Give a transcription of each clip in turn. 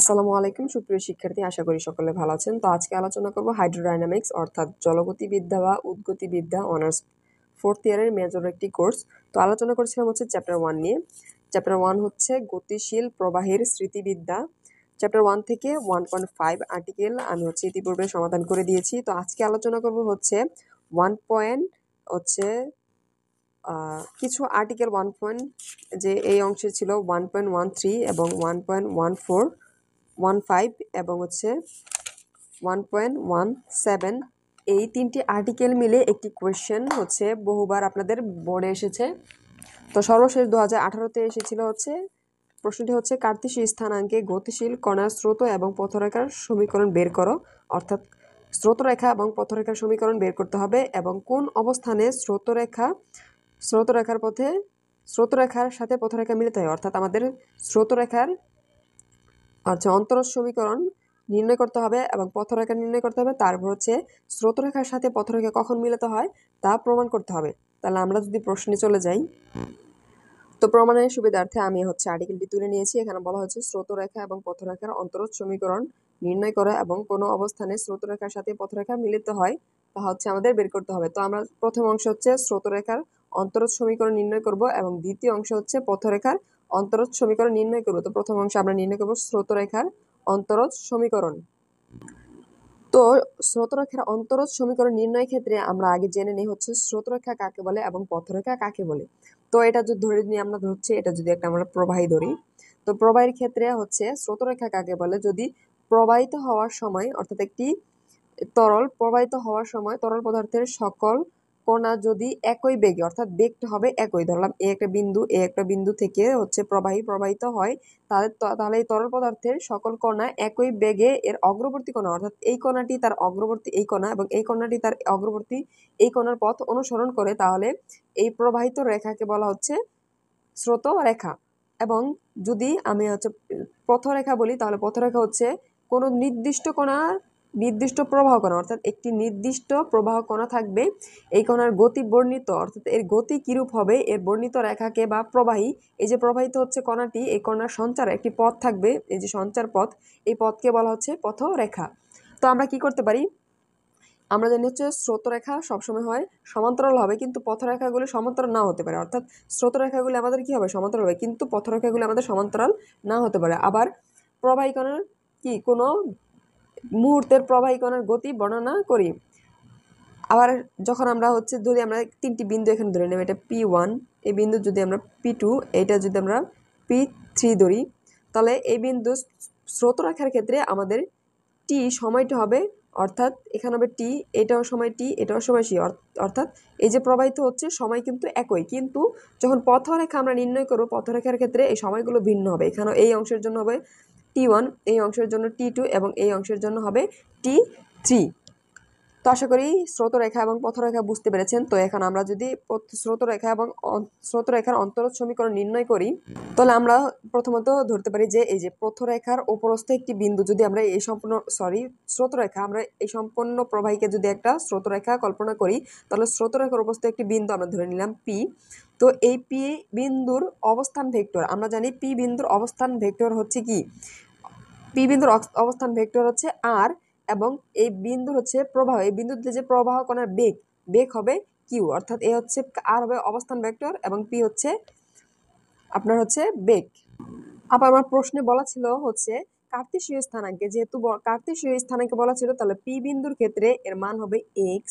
আসসালামু আলাইকুম সুপ্রিয় শিক্ষার্থী, আশা করি সকলে ভালো আছেন। তো আজকে আলোচনা করব হাইড্রোডাইনামিক্স অর্থাৎ জলগতিবিদ্যা বা উদ্গতিবিদ্যা অনার্স 4th ইয়ারের মেজর একটি কোর্স। তো আলোচনা করছিলাম হচ্ছে চ্যাপ্টার 1 নিয়ে। চ্যাপ্টার 1 হচ্ছে গতিশীল প্রবাহের স্মৃতিবিদ্যা। চ্যাপ্টার 1 থেকে 1.5 আর্টিকেল আমি হচ্ছে ইতিপূর্বে সমাধান করে দিয়েছি। তো আজকে আলোচনা করব হচ্ছে 1 পয়েন্ট হচ্ছে কিছু আর্টিকেল 1 পয়েন্ট যে এই অংশে ছিল 1.13 এবং 1.15 এবং হচ্ছে 1.17 এই তিনটি আর্টিকেল মিলে একটি কোয়েশ্চেন হচ্ছে বহুবার আপনাদের বোর্ডে এসেছে। তো সর্বশেষ 2018-তে এসেছিল হচ্ছে প্রশ্নটি হচ্ছে কার্তেশীয় স্থানাঙ্কে গতিশীল কণার স্রোত এবং পথরেখার সমীকরণ বের করো। অর্থাৎ স্রোতরেখা এবং পথরেখার সমীকরণ বের করতে হবে এবং কোন অবস্থানে স্রোতরেখার সাথে পথরেখা মিলিত হয়। অর্থাৎ আমাদের স্রোতরেখার অন্তরজ সমীকরণ নির্ণয় করতে হবে এবং পথরেখা নির্ণয় করতে হবে। তারপর হচ্ছে স্রোতরেখার সাথে পথরেখা কখন মিলিত হয় তা প্রমাণ করতে হবে। তাহলে আমরা যদি প্রশ্নে চলে যাই, তো প্রমাণের সুবিধার্থে আমি হচ্ছে আর্টিকেলটি তুলে নিয়েছি। এখানে বলা হচ্ছে স্রোতরেখা এবং পথরেখার অন্তরজ সমীকরণ নির্ণয় করা এবং কোনো অবস্থানে স্রোতরেখার সাথে পথরেখা মিলিত হয় তা হচ্ছে আমাদের বের করতে হবে। তো আমরা প্রথম অংশ হচ্ছে স্রোতরেখার অন্তরজ সমীকরণ নির্ণয় করব এবং দ্বিতীয় অংশ হচ্ছে পথরেখার অন্তরজ সমীকরণ নির্ণয় করব। তো প্রথম অংশে আমরা নির্ণয় করব স্রোতরেখার অন্তরজ সমীকরণ। তো স্রোতরেখার অন্তরজ সমীকরণ নির্ণয়ের ক্ষেত্রে আমরা আগে জেনে নিই হচ্ছে স্রোতরেখা কাকে বলে এবং পথরেখা কাকে বলে। তো এটা যদি ধরে নিয়ে আমরা ধরছি, এটা যদি একটা আমরা প্রবাহী ধরি, তো প্রবাহের ক্ষেত্রে হচ্ছে স্রোতরেখা কাকে বলে যদি প্রবাহিত হওয়ার সময় অর্থাৎ একটি তরল পদার্থের সকল কণা যদি একই বেগে অর্থাৎ বেগটা হবে একই, ধরলাম এ একটা বিন্দু থেকে হচ্ছে প্রবাহিত হয়, তাহলে এই তরল পদার্থের সকল কণা একই বেগে এর অগ্রবর্তী কণা অর্থাৎ এই কণাটি তার অগ্রবর্তী এই কণা এবং এই কণাটি তার অগ্রবর্তী এই কণার পথ অনুসরণ করে, তাহলে এই প্রবাহিত রেখাকে বলা হচ্ছে স্রোত রেখা। এবং যদি আমি হচ্ছে পথরেখা বলি, তাহলে পথরেখা হচ্ছে কোনো নির্দিষ্ট প্রবাহ কণা অর্থাৎ একটি নির্দিষ্ট প্রবাহ কণা থাকবে, এই কণার গতি বর্ণিত অর্থাৎ এর গতি কিরূপ হবে এর বর্ণিত রেখাকে বা প্রবাহী, এই যে প্রবাহিত হচ্ছে কণাটি, এই কণার সঞ্চার একটি পথ থাকবে, এই যে সঞ্চার পথ, এই পথকে বলা হচ্ছে পথরেখা। তো আমরা কি করতে পারি, আমরা জানি হচ্ছে স্রোতরেখা সবসময় হয় সমান্তরাল হবে, কিন্তু পথরেখাগুলি সমান্তরাল নাও হতে পারে। অর্থাৎ স্রোতরেখাগুলি আমাদের কি হবে, সমান্তরাল হবে, কিন্তু পথরেখাগুলি আমাদের সমান্তরাল না হতে পারে। আবার প্রবাহী কণার কোনো মুহূর্তের প্রবাহী কণার গতি বর্ণনা করি। আবার যখন আমরা হচ্ছে যদি আমরা তিনটি বিন্দু এখানে ধরে নেব, এটা P1, এই বিন্দু যদি আমরা P2, এটা যদি আমরা P3 ধরি, তাহলে এই বিন্দু স্রোতরেখার ক্ষেত্রে আমাদের টি সময়টা হবে, অর্থাৎ এখানে হবে টি, এটাও সময় টি, এটাও সময় সি, অর্থাৎ এই যে প্রবাহিত হচ্ছে সময় কিন্তু একই, কিন্তু যখন পথরেখা আমরা নির্ণয় করব পথরেখার ক্ষেত্রে এই সময়গুলো ভিন্ন হবে। এখানে এই অংশের জন্য হবে T1, এই অংশের জন্য T2 এবং এই অংশের জন্য হবে T3। তো আশা করি স্রোতরেখা এবং পথরেখা বুঝতে পেরেছেন। তো এখন আমরা যদি স্রোতরেখার অন্তরজ সমীকরণ নির্ণয় করি, তাহলে আমরা প্রথমত ধরতে পারি যে এই যে পথরেখার উপরস্থ একটি বিন্দু যদি আমরা আমরা এই সম্পূর্ণ প্রবাহীকে যদি একটা স্রোতরেখা কল্পনা করি, তাহলে স্রোতরেখার উপস্থিত একটি বিন্দু আমরা ধরে নিলাম P। তো এই P বিন্দুর অবস্থান ভেক্টর আমরা জানি, P বিন্দুর অবস্থান ভেক্টর হচ্ছে কি, P বিন্দুর অবস্থান ভেক্টর হচ্ছে R এবং এই বিন্দুর হচ্ছে প্রবাহ, এই বিন্দুতে যে প্রবাহ কণার বেগ হবে Q, অর্থাৎ এ হচ্ছে R হবে অবস্থান ভেক্টর এবং P হচ্ছে আপনার হচ্ছে বেগ। আবার আমার প্রশ্নে বলা ছিল হচ্ছে কার্তেশীয় স্থানাঙ্কে, যেহেতু কার্তেশীয় স্থানাঙ্কে বলা ছিল, তাহলে P বিন্দুর ক্ষেত্রে এর মান হবে x,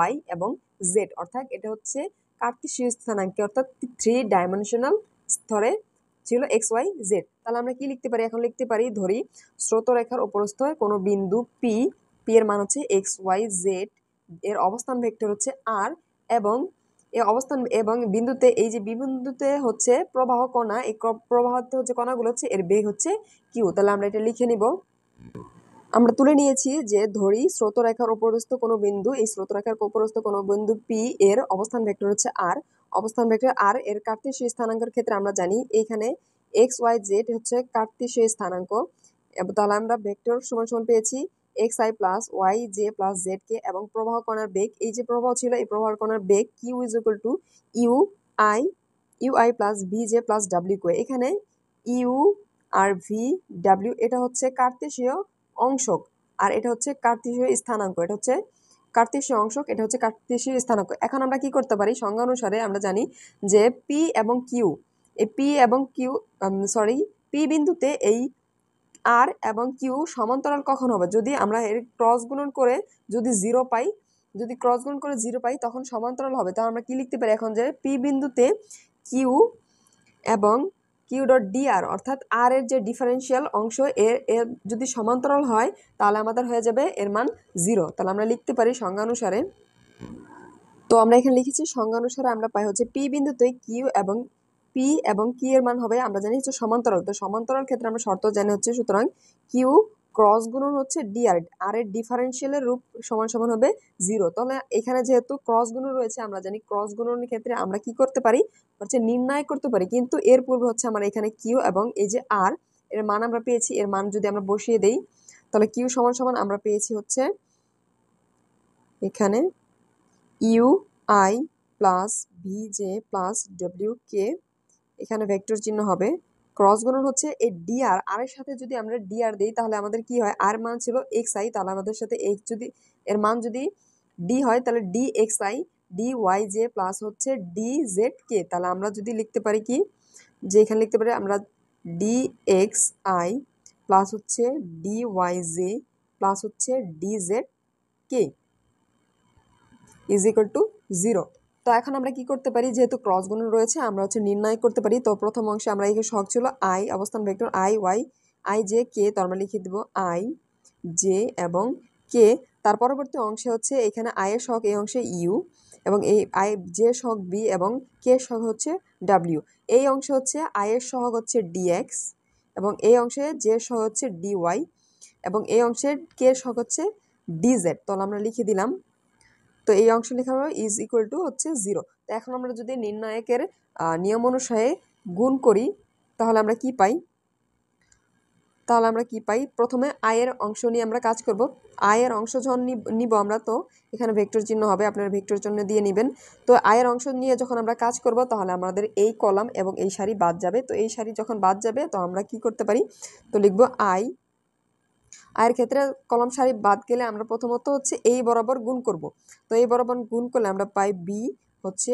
y এবং z, অর্থাৎ এটা হচ্ছে কার্তেশীয় স্থানাঙ্কে অর্থাৎ 3 ডাইমেনশনাল স্তরে ছিল x, y, z। তাহলে আমরা কি লিখতে পারি, এখন লিখতে পারি, ধরি স্রোতরেখার উপরস্থ কোনো বিন্দু P এর মান হচ্ছে x, y, z, এর অবস্থান ভেক্টর হচ্ছে r এবং এই অবস্থান এবং বিন্দুতে এই যে বিন্দুতে হচ্ছে প্রবাহ কণা, এই প্রবাহতে হচ্ছে কণাগুলো হচ্ছে এর বেগ হচ্ছে কিউ। তাহলে আমরা এটা লিখে নিব। আমরা তুলে নিয়েছি যে ধরি স্রোতরেখার উপরস্থ কোনো বিন্দু, এই স্রোতরেখার উপরস্থ কোনো বিন্দু P এর অবস্থান ভেক্টর হচ্ছে r, অবস্থান ভেক্টর r এর কার্তেশীয় স্থানাঙ্কের ক্ষেত্রে আমরা জানি এইখানে x, y, z হচ্ছে কার্তেশীয় স্থানাঙ্ক। তাহলে আমরা ভেক্টর সমান সমান পেয়েছি xi plus Y J plus z k, এবং প্রবাহ কণার বেগ, এই যে প্রবাহ ছিল এই প্রবাহ কণার বেগ q is equal to u I plus V J plus ডাব্লিউ কে। এখানে ইউ আর ভি ডাব্লিউ এটা হচ্ছে কার্তেশীয় অংশক, আর এটা হচ্ছে কার্তেশীয় স্থানাঙ্ক, এটা হচ্ছে কার্তেশীয় অংশক, এটা হচ্ছে কার্তেশীয় স্থানাঙ্ক। এখন আমরা কি করতে পারি, সংজ্ঞা অনুসারে আমরা জানি যে পি এবং কিউ, এই পি এবং কিউ পি বিন্দুতে এই আর এবং কিউ সমান্তরাল কখন হবে, যদি আমরা এর ক্রস গুণন করে যদি জিরো পাই, যদি ক্রস গুণন করে জিরো পাই তখন সমান্তরাল হবে। তাহলে আমরা কি লিখতে পারি এখন, যে পি বিন্দুতে কিউ এবং কিউ ডট ডিআর অর্থাৎ আর এর যে ডিফারেন্সিয়াল অংশ এর এর যদি সমান্তরাল হয় তাহলে আমাদের হয়ে যাবে এর মান 0। তাহলে আমরা লিখতে পারি সংজ্ঞা অনুসারে, তো আমরা এখানে লিখেছি সংজ্ঞা অনুসারে আমরা পাই হচ্ছে পি বিন্দুতে কিউ এবং পি এবং কি এর মান হবে আমরা জানি হচ্ছে সমান্তরাল। তো সমান্তরাল ক্ষেত্রে আমরা শর্ত জানি হচ্ছে, সুতরাং কিউ ক্রস গুণন হচ্ছে ডিআর, আর এর ডিফারেন্সিয়ালের রূপ সমান সমান হবে 0। তাহলে এখানে যেহেতু ক্রস গুণন রয়েছে আমরা জানি ক্রস গুণনের ক্ষেত্রে আমরা কি করতে পারি হচ্ছে নির্ণয় করতে পারি, কিন্তু এর পূর্বে হচ্ছে আমরা এখানে কিউ এবং এই যে আর এর মান আমরা পেয়েছি, এর মান যদি আমরা বসিয়ে দেই তাহলে কিউ সমান সমান আমরা পেয়েছি হচ্ছে এখানে u I plus V J plus ডব্লিউ কে, এখানে ভেক্টর চিহ্ন হবে, ক্রস গুণন হচ্ছে এই ডিআর, আর এর সাথে যদি আমরা ডিআর দিই তাহলে আমাদের কি হয়, আর মান ছিল এক্স আই, তাহলে আমাদের সাথে এক্স যদি এর মান যদি ডি হয় তাহলে d x i d y J plus হচ্ছে ডি জেড কে। তাহলে আমরা যদি লিখতে পারি কি, যে এখানে লিখতে পারি আমরা ডি এক্স আই প্লাস হচ্ছে ডি ওয়াই জে প্লাস হচ্ছে d z K is equal to 0। তো এখন আমরা কি করতে পারি, যেহেতু ক্রস গুণন রয়েছে আমরা হচ্ছে নির্ণয় করতে পারি। তো প্রথম অংশে আমরা এখানে সহগ ছিল আই অবস্থান vector i y i J k, তো আমরা লিখে দেব আই জে এবং কে। তার পরবর্তী অংশে হচ্ছে এখানে আই এর সহগ এই অংশে ইউ এবং এই আই জে সহগ বি এবং কে সহগ হচ্ছে ডাব্লিউ। এই অংশে হচ্ছে আই এর সহগ হচ্ছে ডিএক্স এবং এই অংশে জে সহগ হচ্ছে ডিওয়াই এবং এই অংশের কে সহগ হচ্ছে ডিজেড। তাহলে আমরা লিখে দিলাম, তো এই অংশ লেখা হলো ইজ ইকুয়াল টু হচ্ছে 0। তো এখন আমরা যদি নির্ণায়কের নিয়ম অনুসারে গুণ করি তাহলে আমরা কি পাই, প্রথমে আয়ের অংশ নিয়ে আমরা কাজ করব। আয়ের অংশ যখন নিব আমরা, তো এখানে ভেক্টর চিহ্ন হবে, আপনারা ভেক্টর চিহ্ন দিয়ে নেবেন। তো আয়ের অংশ নিয়ে যখন আমরা কাজ করব তাহলে আমাদের এই কলাম এবং এই সারি বাদ যাবে। তো এই সারি যখন বাদ যাবে তো আমরা কি করতে পারি, তো লিখব আয়ের ক্ষেত্রে কলাম সারি বাদ গেলে আমরা প্রথমত হচ্ছে এই বরাবর গুণ করব। তো এই বরাবর গুণ করলে আমরা পাই বি হচ্ছে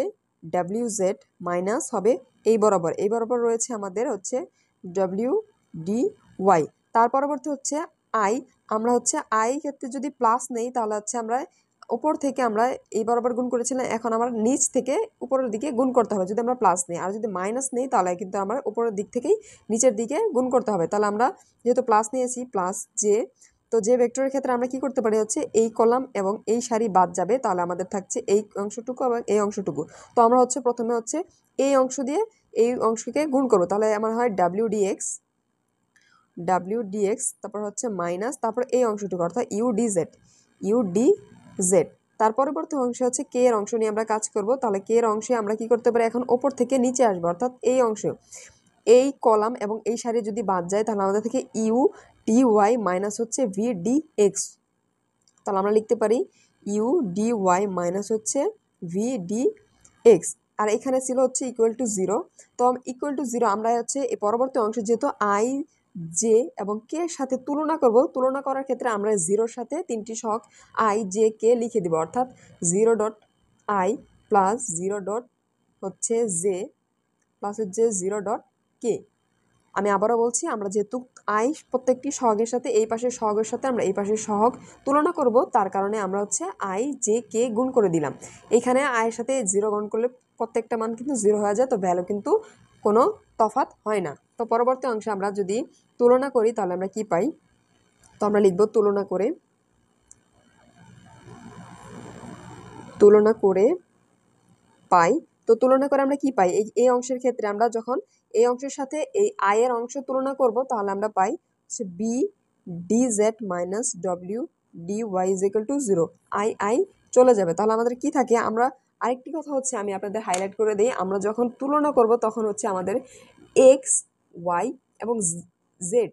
ডাব্লিউ জেড মাইনাস হবে এই বরাবর রয়েছে আমাদের হচ্ছে ডাব্লিউ ডি ওয়াই। তার পরবর্তী হচ্ছে আই, আমরা হচ্ছে আই ক্ষেত্রে যদি প্লাস নেই তাহলে হচ্ছে আমরা উপর থেকে আমরা এই বরাবর গুণ করেছিলাম, এখন আমরা নিচ থেকে উপরের দিকে গুণ করতে হবে যদি আমরা প্লাস নেই, আর যদি মাইনাস নেই তাহলে কিন্তু আমরা উপরের দিক থেকেই নিচের দিকে গুণ করতে হবে। তাহলে আমরা যেহেতু প্লাস নিয়েছি প্লাস জে, তো যে ভেক্টরের ক্ষেত্রে আমরা কি করতে পারি হচ্ছে এই কলাম এবং এই সারি বাদ যাবে, তাহলে আমাদের থাকছে এই অংশটুকু এবং এই অংশটুকু। তো আমরা হচ্ছে প্রথমে হচ্ছে এই অংশ দিয়ে এই অংশকে গুণ করবো, তাহলে আমার হয় ডাব্লিউ ডিএক্স তারপর হচ্ছে মাইনাস তারপর এই অংশটুকু অর্থাৎ ইউ ডি জেড। তার পরবর্তী অংশ হচ্ছে কে এর অংশ নিয়ে আমরা কাজ করব। তাহলে কে এর অংশে আমরা কি করতে পারি, এখন ওপর থেকে নিচে আসবো, অর্থাৎ এই অংশে এই কলাম এবং এই সারি যদি বাদ যায় তাহলে আমাদের থেকে ইউ ডি ওয়াই মাইনাস হচ্ছে ভি ডি এক্স। তাহলে আমরা লিখতে পারি ইউ ডি ওয়াই মাইনাস হচ্ছে ভি ডি এক্স, আর এখানে ছিল হচ্ছে ইকুয়াল টু 0। তো ইকুয়াল টু 0 আমরা হচ্ছে এই পরবর্তী অংশে যেহেতু আই জে এবং কে এর সাথে তুলনা করব, তুলনা করার ক্ষেত্রে আমরা 0-র সাথে 3টি সহগ আই জে কে লিখে দিব, অর্থাৎ 0 ডট আই প্লাস 0 ডট হচ্ছে জে প্লাস হচ্ছে 0 ডট কে। আমি আবারও বলছি, আমরা যেহেতু আই প্রত্যেকটি সহগের সাথে এই পাশের সহগের সাথে আমরা এই পাশের সহগ তুলনা করব, তার কারণে আমরা হচ্ছে আই জে কে গুণ করে দিলাম। এইখানে আয়ের সাথে 0 গুণ করলে প্রত্যেকটা মান কিন্তু 0 হয়ে যায়, তো ভ্যালু কিন্তু কোনো তফাৎ হয় না। তো পরবর্তী অংশে আমরা যদি তুলনা করি তাহলে আমরা কি পাই, তো আমরা লিখব তুলনা করে পাই। তো তুলনা করে আমরা কি পাই, এই অংশের ক্ষেত্রে আমরা যখন এই অংশের সাথে এই আয়ের অংশ তুলনা করব তাহলে আমরা পাই হচ্ছে বি ডি জেড মাইনাস ডব্লিউ d y is equal to 0। I চলে যাবে, তাহলে আমাদের কি থাকে, আমরা আরেকটি কথা হচ্ছে আমি আপনাদের হাইলাইট করে দিই, আমরা যখন তুলনা করব তখন হচ্ছে আমাদের এক্স ওয়াই এবং জেড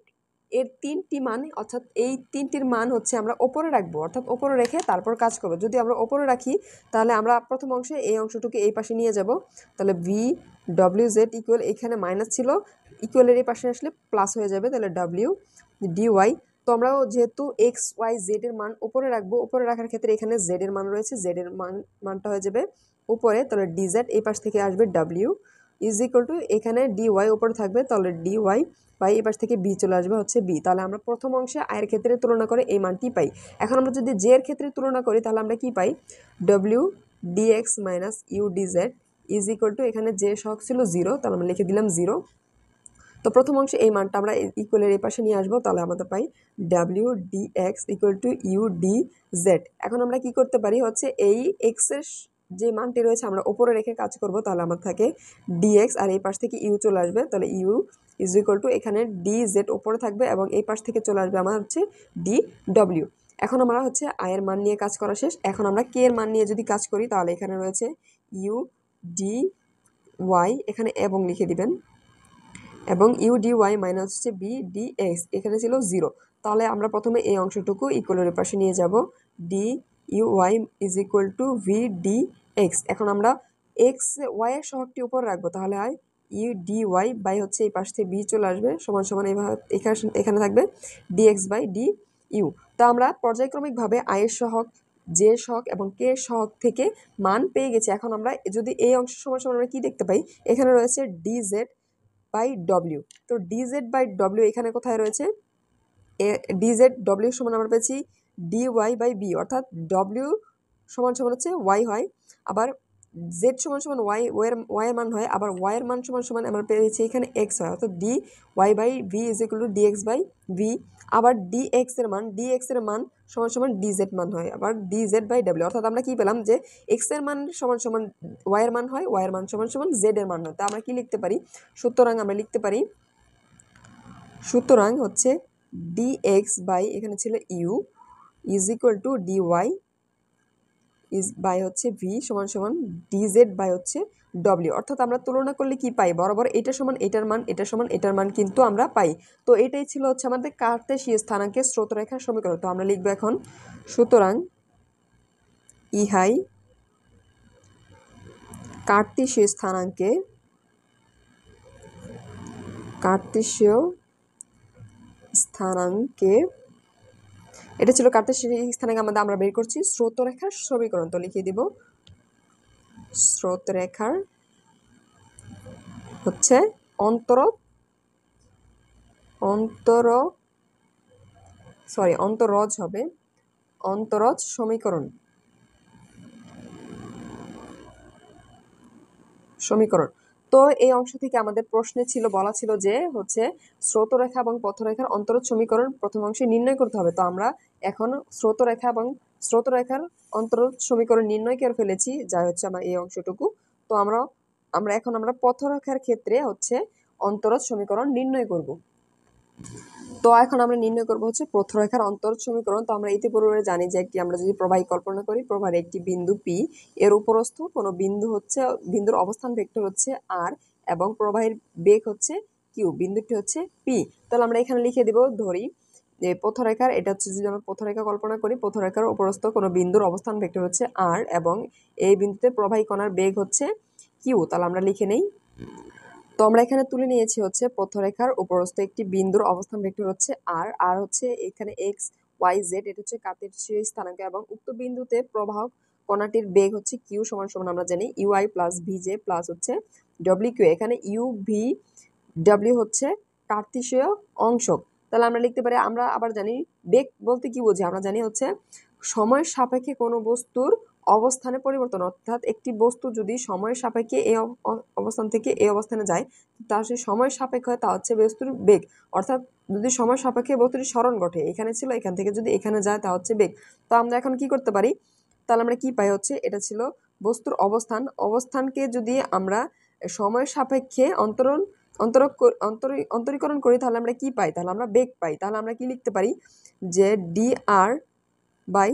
এর 3টি মান, অর্থাৎ এই 3টির মান হচ্ছে আমরা ওপরে রাখবো, অর্থাৎ ওপরে রেখে তারপর কাজ করবো। যদি আমরা ওপরে রাখি তাহলে আমরা প্রথম অংশে এই অংশটুকু এই পাশে নিয়ে যাব, তাহলে ভি ডব্লিউ জেড ইকুয়াল এখানে মাইনাস ছিল ইকুয়ালের এই পাশে আসলে প্লাস হয়ে যাবে, তাহলে ডাব্লিউ ডিওয়াই। তো আমরা যেহেতু এক্স ওয়াই জেড এর মান উপরে রাখবো, উপরে রাখার ক্ষেত্রে এখানে জেড এর মান রয়েছে, জেড এর মানটা হয়ে যাবে উপরে, তাহলে ডিজেড এই পাশ থেকে আসবে ডাব্লিউ ইজ ইকুয়াল টু এখানে ডিওয়াই উপরে থাকবে, তাহলে ডিওয়াই বাই এই পাশ থেকে বি চলে আসবে হচ্ছে বি। তাহলে আমরা প্রথম অংশে আয়ের ক্ষেত্রে তুলনা করে এই মানটি পাই। এখন আমরা যদি জে এর ক্ষেত্রে তুলনা করি তাহলে আমরা কি পাই, ডব্লিউ dx minus u dz is equal to এখানে যে সহগ ছিল 0, তাহলে আমরা লিখে দিলাম 0। তো প্রথম অংশে এই মানটা আমরা ইকুয়ালের এই পাশে নিয়ে আসবো, তাহলে আমাদের পাই ডাব্লিউ d x equal to u d z. এখন আমরা কি করতে পারি হচ্ছে এই এক্সের যে মানটি রয়েছে আমরা ওপরে রেখে কাজ করব, তাহলে আমার থাকে ডিএক্স আর এই পাশ থেকে ইউ চলে আসবে, তাহলে ইউ ইজ ইকুয়াল টু এখানে ডি জেড ওপরে থাকবে এবং এই পাশ থেকে চলে আসবে আমার হচ্ছে ডি ডব্লিউ। এখন আমরা হচ্ছে আয়ের মান নিয়ে কাজ করা শেষ। এখন আমরা কে এর মান নিয়ে যদি কাজ করি তাহলে এখানে রয়েছে ইউ ডি ওয়াই, এখানে এবং লিখে দিবেন, এবং ইউ ডি ওয়াই মাইনাস হচ্ছে বি ডি এক্স, এখানে ছিল 0। তাহলে আমরা প্রথমে এই অংশটুকু ইকুয়ালের পাশে নিয়ে যাব, d u y is equal to v d x. এখন আমরা এক্স ওয়াই এর সহগটি উপর রাখবো, তাহলে হয় ইউ ডি ওয়াই বাই হচ্ছে এই পাশ থেকে বি চলে আসবে সমান সমান এইভাবে এখানে থাকবে d x by d u. তা আমরা পর্যায়ক্রমিকভাবে আয়ের সহগ, জে সহগ এবং কে সহগ থেকে মান পেয়ে গেছি। এখন আমরা যদি এই অংশ সমান সমান আমরা কি দেখতে পাই, এখানে রয়েছে ডি জেড বাই ডব্লিউ। তো ডিজেড বাই ডব্লিউ এখানে কোথায় রয়েছে, ডিজেড ডব্লিউ সমান আমরা পেয়েছি ডি ওয়াই বাই বি, অর্থাৎ ডব্লিউ সমান সমান হচ্ছে ওয়াই হয়, আবার জেড সমান সমান ওয়াই এর মান হয়, আবার ওয়াই এর মান সমান সমান আমরা পেয়েছি এখানে এক্স হয়, অর্থাৎ d y by v is equal to d x by v. আবার ডি এক্স এর মান সমান সমান ডি জেড মান হয়, আবার ডি জেড বাই ডব্লিউ। অর্থাৎ আমরা কি পেলাম যে এক্স এর মান সমান সমান ওয়াই এর মান হয়, ওয়াই এর মান সমান সমান জেড এর মান হয়। তা আমরা কি লিখতে পারি, সুতরাং আমরা লিখতে পারি, সুতরাং হচ্ছে ডি এক্স বাই এখানে ছিল u is equal to d y is by হচ্ছে ভি সমান সমান ডি জেড বাই হচ্ছে ডব্লিউ। অর্থাৎ আমরা তুলনা করলে কি পাই, বরাবর এটা সমান এটার মান, এটা সমান এটার মান কিন্তু আমরা পাই। তো এটাই ছিল হচ্ছে আমাদের কার্তেশীয় স্থানাঙ্কের স্রোতরেখার সমীকরণ। তো আমরা লিখবো এখন, সুতরাং ইহাই কার্তেশীয় স্থানাঙ্কে এটা ছিল কার্তেশীয় স্থানাঙ্কে আমাদের আমরা বের করছি স্রোতরেখার সমীকরণ। তো লিখে দিব স্রোতরেখার হচ্ছে অন্তরজ হবে অন্তরজ সমীকরণ। তো এই অংশ থেকে আমাদের প্রশ্নে ছিল, বলা ছিল যে হচ্ছে স্রোতরেখা এবং পথরেখার অন্তরজ সমীকরণ প্রথম অংশে নির্ণয় করতে হবে। তো আমরা এখন স্রোতরেখার অন্তরজ সমীকরণ নির্ণয় করে ফেলেছি, যা হচ্ছে আমার এই অংশটুকু। তো আমরা পথরেখার ক্ষেত্রে হচ্ছে অন্তরজ সমীকরণ নির্ণয় করব। তো এখন আমরা নির্ণয় করবো হচ্ছে পথরেখার অন্তরজ সমীকরণ। তো আমরা ইতিপূর্বে জানি যে আমরা যদি প্রবাহী কল্পনা করি, প্রবাহের একটি বিন্দু পি, এর উপরস্থ কোনো বিন্দুর অবস্থান ভেক্টর হচ্ছে আর এবং প্রবাহের বেগ হচ্ছে কিউ, বিন্দুটি হচ্ছে পি। তাহলে আমরা এখানে লিখে দিব, ধরি যে পথরেখার, এটা হচ্ছে যদি আমরা পথরেখা কল্পনা করি, পথরেখার উপরস্থ কোনো বিন্দুর অবস্থান ভেক্টর হচ্ছে আর এবং এই বিন্দুতে প্রবাহী কণার বেগ হচ্ছে কিউ। তাহলে আমরা লিখে নেই। তো আমরা এখানে তুলে নিয়েছি হচ্ছে পথরেখার উপরস্থ একটি বিন্দুর অবস্থান ভেক্টর হচ্ছে আর হচ্ছে এখানে এক্স ওয়াই জেড, এটা হচ্ছে কার্তেশীয় স্থানাঙ্ক, এবং উক্ত বিন্দুতে প্রবাহ কণাটির বেগ হচ্ছে কিউ সমান সমান আমরা জানি ইউআই প্লাস ভিজে প্লাস হচ্ছে ডব্লিউ কিউ। এখানে ইউ ভি ডব্লিউ হচ্ছে কার্তেশীয় অংশক। তাহলে আমরা লিখতে পারি, আমরা আবার জানি বেগ বলতে কি বুঝি, আমরা জানি হচ্ছে সময়ের সাপেক্ষে কোনো বস্তুর অবস্থানে পরিবর্তন। অর্থাৎ একটি বস্তু যদি সময়ের সাপেক্ষে এই অবস্থান থেকে এই অবস্থানে যায়, তার সেই সময়ের সাপেক্ষ হয়, তা হচ্ছে বস্তুর বেগ। অর্থাৎ যদি সময় সাপেক্ষে বস্তুটি স্মরণ ঘটে, এখানে ছিল এখান থেকে যদি এখানে যায় তা হচ্ছে বেগ। তো আমরা এখন কি করতে পারি, তাহলে আমরা কি পাই হচ্ছে এটা ছিল বস্তুর অবস্থানকে যদি আমরা সময়ের সাপেক্ষে অন্তরীকরণ করি তাহলে আমরা কি পাই, তাহলে আমরা বেগ পাই। তাহলে আমরা কি লিখতে পারি যে d r by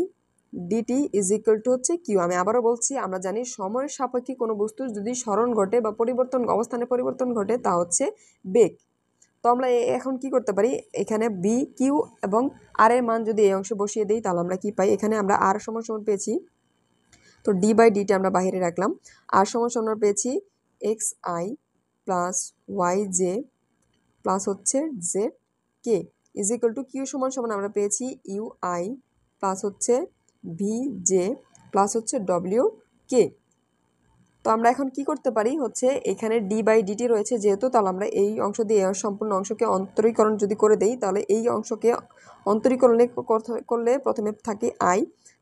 DT is equal to হচ্ছে কিউ। আমি আবারও বলছি, আমরা জানি সময়ের সাপেক্ষে কোনো বস্তুর যদি স্মরণ ঘটে বা অবস্থানে পরিবর্তন ঘটে তা হচ্ছে বেগ। তো আমরা এখন কি করতে পারি, এখানে বি কিউ এবং আর এর মান যদি এই অংশে বসিয়ে দিই তাহলে আমরা কি পাই, এখানে আমরা আর সমান সমান পেয়েছি, তো ডি বাই ডিটি আমরা বাইরে রাখলাম, আর সমান সমান পেয়েছি X I plus Y J plus হচ্ছে Z K is equal to Q সমান সমান আমরা পেয়েছি ইউ আই প্লাস হচ্ছে ভি জে প্লাস হচ্ছে ডব্লিউ কে। তো আমরা এখন কি করতে পারি হচ্ছে এখানে ডি বাই ডিটি রয়েছে যেহেতু, তাহলে আমরা এই অংশ দিয়ে সম্পূর্ণ অংশকে অন্তরীকরণ যদি করে দেই তাহলে এই অংশকে অন্তরীকরণে করলে প্রথমে থাকে আই,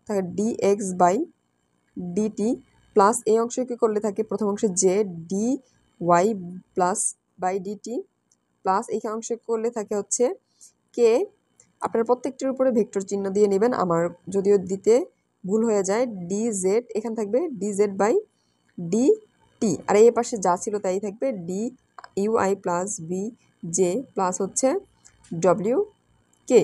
থাকে d x by d t plus এই অংশকে করলে থাকে প্রথম অংশে j d y plus by d t plus এই অংশে করলে থাকে হচ্ছে কে। আপনারা প্রত্যেকটির উপরে ভেক্টর চিহ্ন দিয়ে নেবেন, আমার যদিও দিতে ভুল হয়ে যায়। ডি জেড এখানে থাকবে D Z by D T, আর এই পাশে যা ছিল তাই থাকবে D U I plus V J plus হচ্ছে ডব্লিউ কে।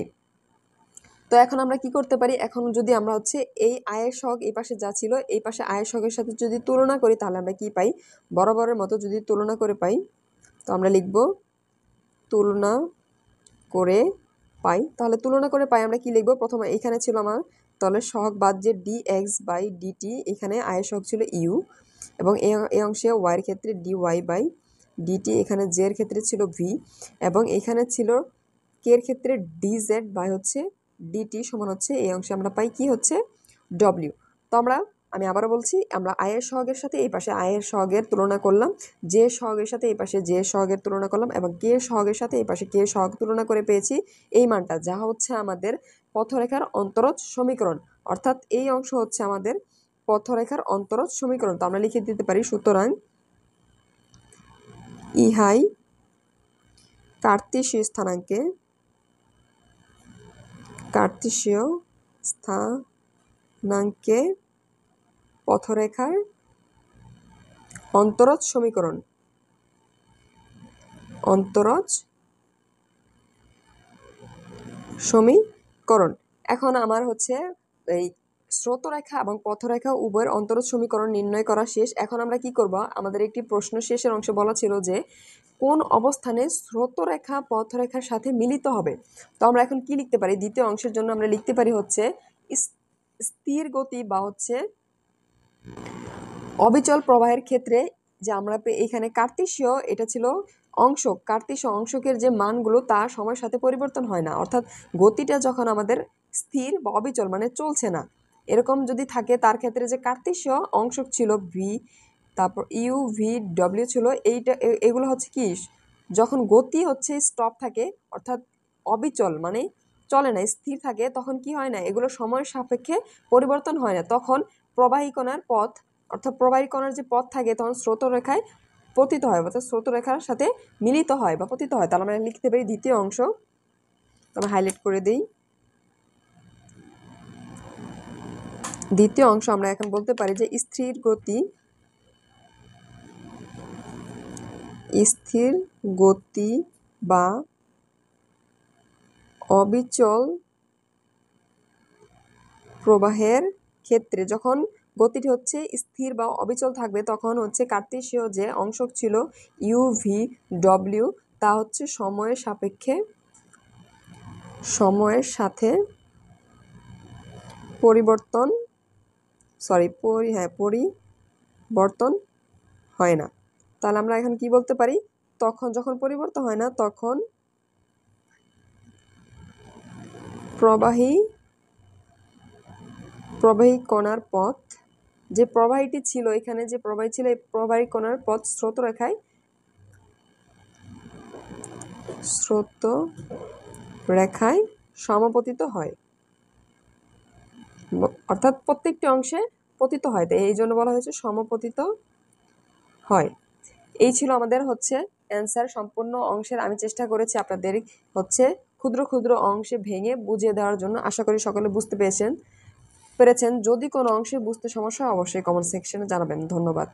তো এখন আমরা কি করতে পারি, এখন যদি আমরা হচ্ছে এই আয়ের সহগ এই পাশে যা ছিল এই পাশে আয়ের সহগের সাথে যদি তুলনা করি তাহলে আমরা কি পাই, বরাবরের মতো যদি তুলনা করে পাই তো আমরা লিখব তুলনা করে পাই। তাহলে তুলনা করে পাই আমরা কি লিখব, প্রথমে এখানে ছিল আমার তাহলে সহগ বাদ যে ডি এক্স বাই ডিটি, এখানে আয়ের সহগ ছিল ইউ এবং এই অংশে ওয়াইয়ের ক্ষেত্রে ডি ওয়াই বাই ডিটি, এখানে জে এর ক্ষেত্রে ছিল ভি এবং এখানে ছিল কে এর ক্ষেত্রে ডি জেড বাই হচ্ছে ডিটি সমান হচ্ছে এই অংশে আমরা পাই কি হচ্ছে ডব্লিউ। তো আমি আবারও বলছি, আমরা আয়ের সহগের সাথে এই পাশে আয়ের সহগের তুলনা করলাম, যে সহগের সাথে এই পাশে যে সহগের তুলনা করলাম এবং কে সহগের সাথে এই পাশে কে সহগ তুলনা করে পেয়েছি এই মানটা, যা হচ্ছে আমাদের পথরেখার অন্তরজ সমীকরণ। অর্থাৎ এই অংশ হচ্ছে আমাদের পথরেখার অন্তরজ সমীকরণ। তো আমরা লিখে দিতে পারি সুতরাং ইহাই কার্তেশীয় স্থানাঙ্কে পথরেখার অন্তরজ সমীকরণ। এখন আমার হচ্ছে এই স্রোতরেখা এবং পথরেখা উভয়ের অন্তরজ সমীকরণ নির্ণয় করা শেষ। এখন আমরা কি করব, আমাদের একটি প্রশ্ন শেষের অংশে বলা ছিল যে কোন অবস্থানে স্রোতরেখা পথরেখার সাথে মিলিত হবে। তো আমরা এখন কি লিখতে পারি, দ্বিতীয় অংশের জন্য আমরা লিখতে পারি হচ্ছে স্থির গতি বা হচ্ছে অবিচল প্রবাহের ক্ষেত্রে যে আমরা এখানে কার্তেশীয় এটা ছিল অংশক, কার্তেশীয় অংশকের যে মানগুলো তা সময়ের সাথে পরিবর্তন হয় না, অর্থাৎ গতিটা যখন আমাদের স্থির বা অবিচল মানে চলছে না এরকম যদি থাকে তার ক্ষেত্রে যে কার্তেশীয় অংশক ছিল ভি তারপর ইউ ভি ডব্লিউ ছিল, এগুলো হচ্ছে কি যখন গতি হচ্ছে স্টপ থাকে অর্থাৎ অবিচল মানে চলে না স্থির থাকে তখন কি হয় না, এগুলো সময়ের সাপেক্ষে পরিবর্তন হয় না, তখন প্রবাহী কণার পথ অর্থাৎ প্রবাহী কণার যে পথ থাকে তখন স্রোতরেখায় পতিত হয় অর্থাৎ স্রোতরেখার সাথে মিলিত হয় বা পতিত হয়। তাহলে আমরা লিখতে পারি দ্বিতীয় অংশ, আমরা হাইলাইট করে দিই। দ্বিতীয় অংশ আমরা এখন বলতে পারি যে স্থির গতি বা অবিচল প্রবাহের ক্ষেত্রে যখন গতিটি হচ্ছে স্থির বা অবিচল থাকবে তখন হচ্ছে কার্তেশীয় যে অংশক ছিল ইউ ভি ডব্লিউ তা হচ্ছে সময়ের সাথে পরিবর্তন হয় না। তাহলে আমরা এখন কি বলতে পারি, তখন যখন পরিবর্তন হয় না তখন প্রবাহী কণার পথ যে প্রবাহীটি ছিল এখানে যে প্রবাহী ছিল এই প্রবাহী কণার পথ স্রোতরেখায় সমাপতিত হয় অর্থাৎ প্রত্যেকটি অংশে পতিত হয়, তাই এই জন্য বলা হয়েছে সমপতিত হয়। এই ছিল আমাদের হচ্ছে অ্যান্সার সম্পূর্ণ অংশের। আমি চেষ্টা করেছি আপনাদের হচ্ছে ক্ষুদ্র ক্ষুদ্র অংশে ভেঙে বুঝিয়ে দেওয়ার জন্য, আশা করি সকলে বুঝতে পেরেছেন। যদি কোনো অংশে বুঝতে সমস্যা হয় অবশ্যই কমেন্ট সেকশনে জানাবেন। ধন্যবাদ।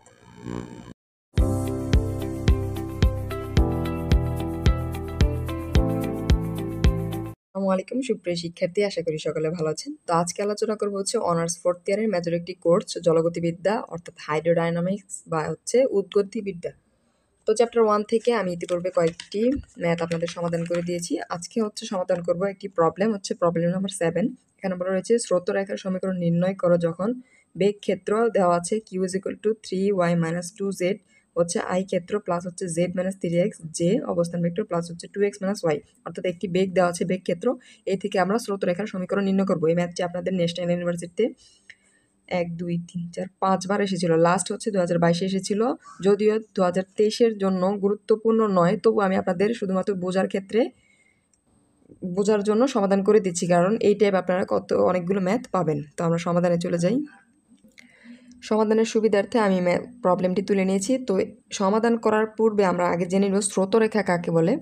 আসসালামু আলাইকুম সুপ্রিয় শিক্ষার্থী, আশা করি সকলে ভালো আছেন। তো আজকে আলোচনা করবো হচ্ছে অনার্স 4th ইয়ারের মেজর একটি কোর্স জলগতিবিদ্যা অর্থাৎ হাইড্রোডাইনামিক্স বা হচ্ছে উদ্গতিবিদ্যা। তো চ্যাপ্টার 1 থেকে আমি ইতিপূর্বে কয়েকটি ম্যাথ আপনাদের সমাধান করে দিয়েছি। আজকে হচ্ছে সমাধান করব একটি প্রবলেম, হচ্ছে প্রবলেম নাম্বার 7। এখানে বলা রয়েছে স্রোতরেখার সমীকরণ নির্ণয় করো যখন বেগ ক্ষেত্র দেওয়া আছে q = 3y - 2z হচ্ছে আই ক্ষেত্র প্লাস হচ্ছে জেড মাইনাস 3x জে অবস্থান ভেক্টর প্লাস হচ্ছে 2x মাইনাস ওয়াই, অর্থাৎ একটি বেগ দেওয়া আছে বেগ ক্ষেত্র, এই থেকে আমরা স্রোতরেখার সমীকরণ নির্ণয় করবো। এই ম্যাথটি আপনাদের ন্যাশনাল ইউনিভার্সিটিতে 1 2 3 4 5 বার এসেছিল, লাস্ট হচ্ছে 2022 এসেছিল, যদিও 2023-এর জন্য গুরুত্বপূর্ণ নয়, তবু আমি আপনাদের শুধুমাত্র বোঝার জন্য সমাধান করে দিচ্ছি, কারণ এই টাইপ আপনারা অনেকগুলো ম্যাথ পাবেন। তো আমরা সমাধানে চলে যাই। সমাধানের সুবিধার্থে আমি প্রবলেমটি তুলে নিয়েছি। তো সমাধান করার পূর্বে আমরা আগে জেনে নেব স্রোতরেখা কাকে বলে।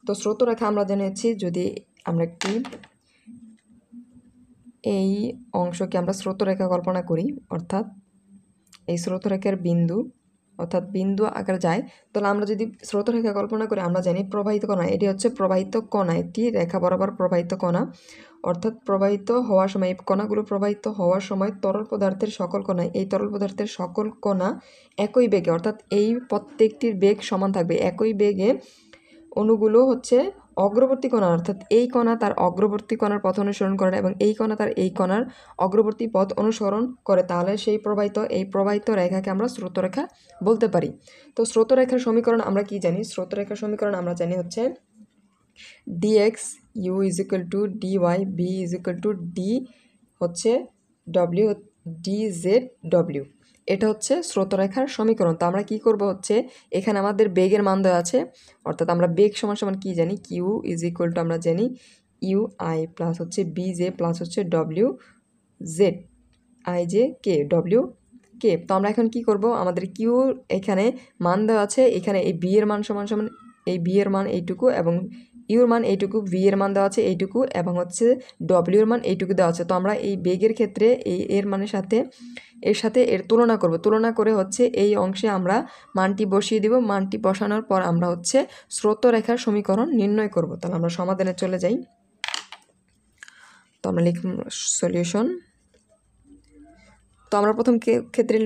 তো স্রোতরেখা আমরা জেনেছি, যদি আমরা একটি এই অংশকে আমরা স্রোতরেখা কল্পনা করি, অর্থাৎ এই স্রোতরেখার বিন্দু আকার যায়, তাহলে আমরা যদি স্রোতরেখা কল্পনা করি, আমরা জানি প্রবাহিত কণা, এটি হচ্ছে প্রবাহিত কণা, একটি রেখা বরাবর প্রবাহিত কণা, অর্থাৎ প্রবাহিত হওয়ার সময় এই কণাগুলো প্রবাহিত হওয়ার সময় তরল পদার্থের সকল কণা, এই তরল পদার্থের সকল কণা একই বেগে, অর্থাৎ এই প্রত্যেকটির বেগ সমান থাকবে, একই বেগে অণুগুলো হচ্ছে অগ্রবর্তী কণা, অর্থাৎ এই কণা তার অগ্রবর্তী কণার পথ অনুসরণ করে এবং এই কণা তার এই কণার অগ্রবর্তী পথ অনুসরণ করে, তাহলে সেই প্রবাহিত রেখাকে আমরা স্রোতরেখা বলতে পারি। তো স্রোতরেখার সমীকরণ আমরা কি জানি? স্রোতরেখার সমীকরণ আমরা জানি হচ্ছে dx u is equal to dy b is equal two d হচ্ছে w dz w, এটা হচ্ছে স্রোতরেখার সমীকরণ। তো আমরা কি করব হচ্ছে, এখানে আমাদের বেগের মান দেওয়া আছে, অর্থাৎ আমরা বেগ সমান সমান কি জানি, কিউ ইজ ইকুয়াল টু আমরা জানি ইউ আই প্লাস হচ্ছে বি জে প্লাস হচ্ছে W Z I J K W K. তো আমরা এখন কি করব, আমাদের কিউ এখানে মান দেওয়া আছে, এখানে এই বি এর মান সমান সমান এই বি এর মান এইটুকু এবং ইউর মান এইটুকু, ভি এর মান দেওয়া আছে এইটুকু এবং হচ্ছে ডব্লিউর মান এইটুকু দেওয়া আছে। তো আমরা এই বেগের ক্ষেত্রে এর মানের সাথে এর তুলনা করব, তুলনা করে হচ্ছে এই অংশে আমরা মানটি বসিয়ে দিব, মানটি বসানোর পর আমরা হচ্ছে স্রোতরেখার সমীকরণ নির্ণয় করব। তাহলে আমরা সমাধানে চলে যাই। তো আমরা লিখব সলিউশন। তো আমরা প্রথম ক্ষেত্রে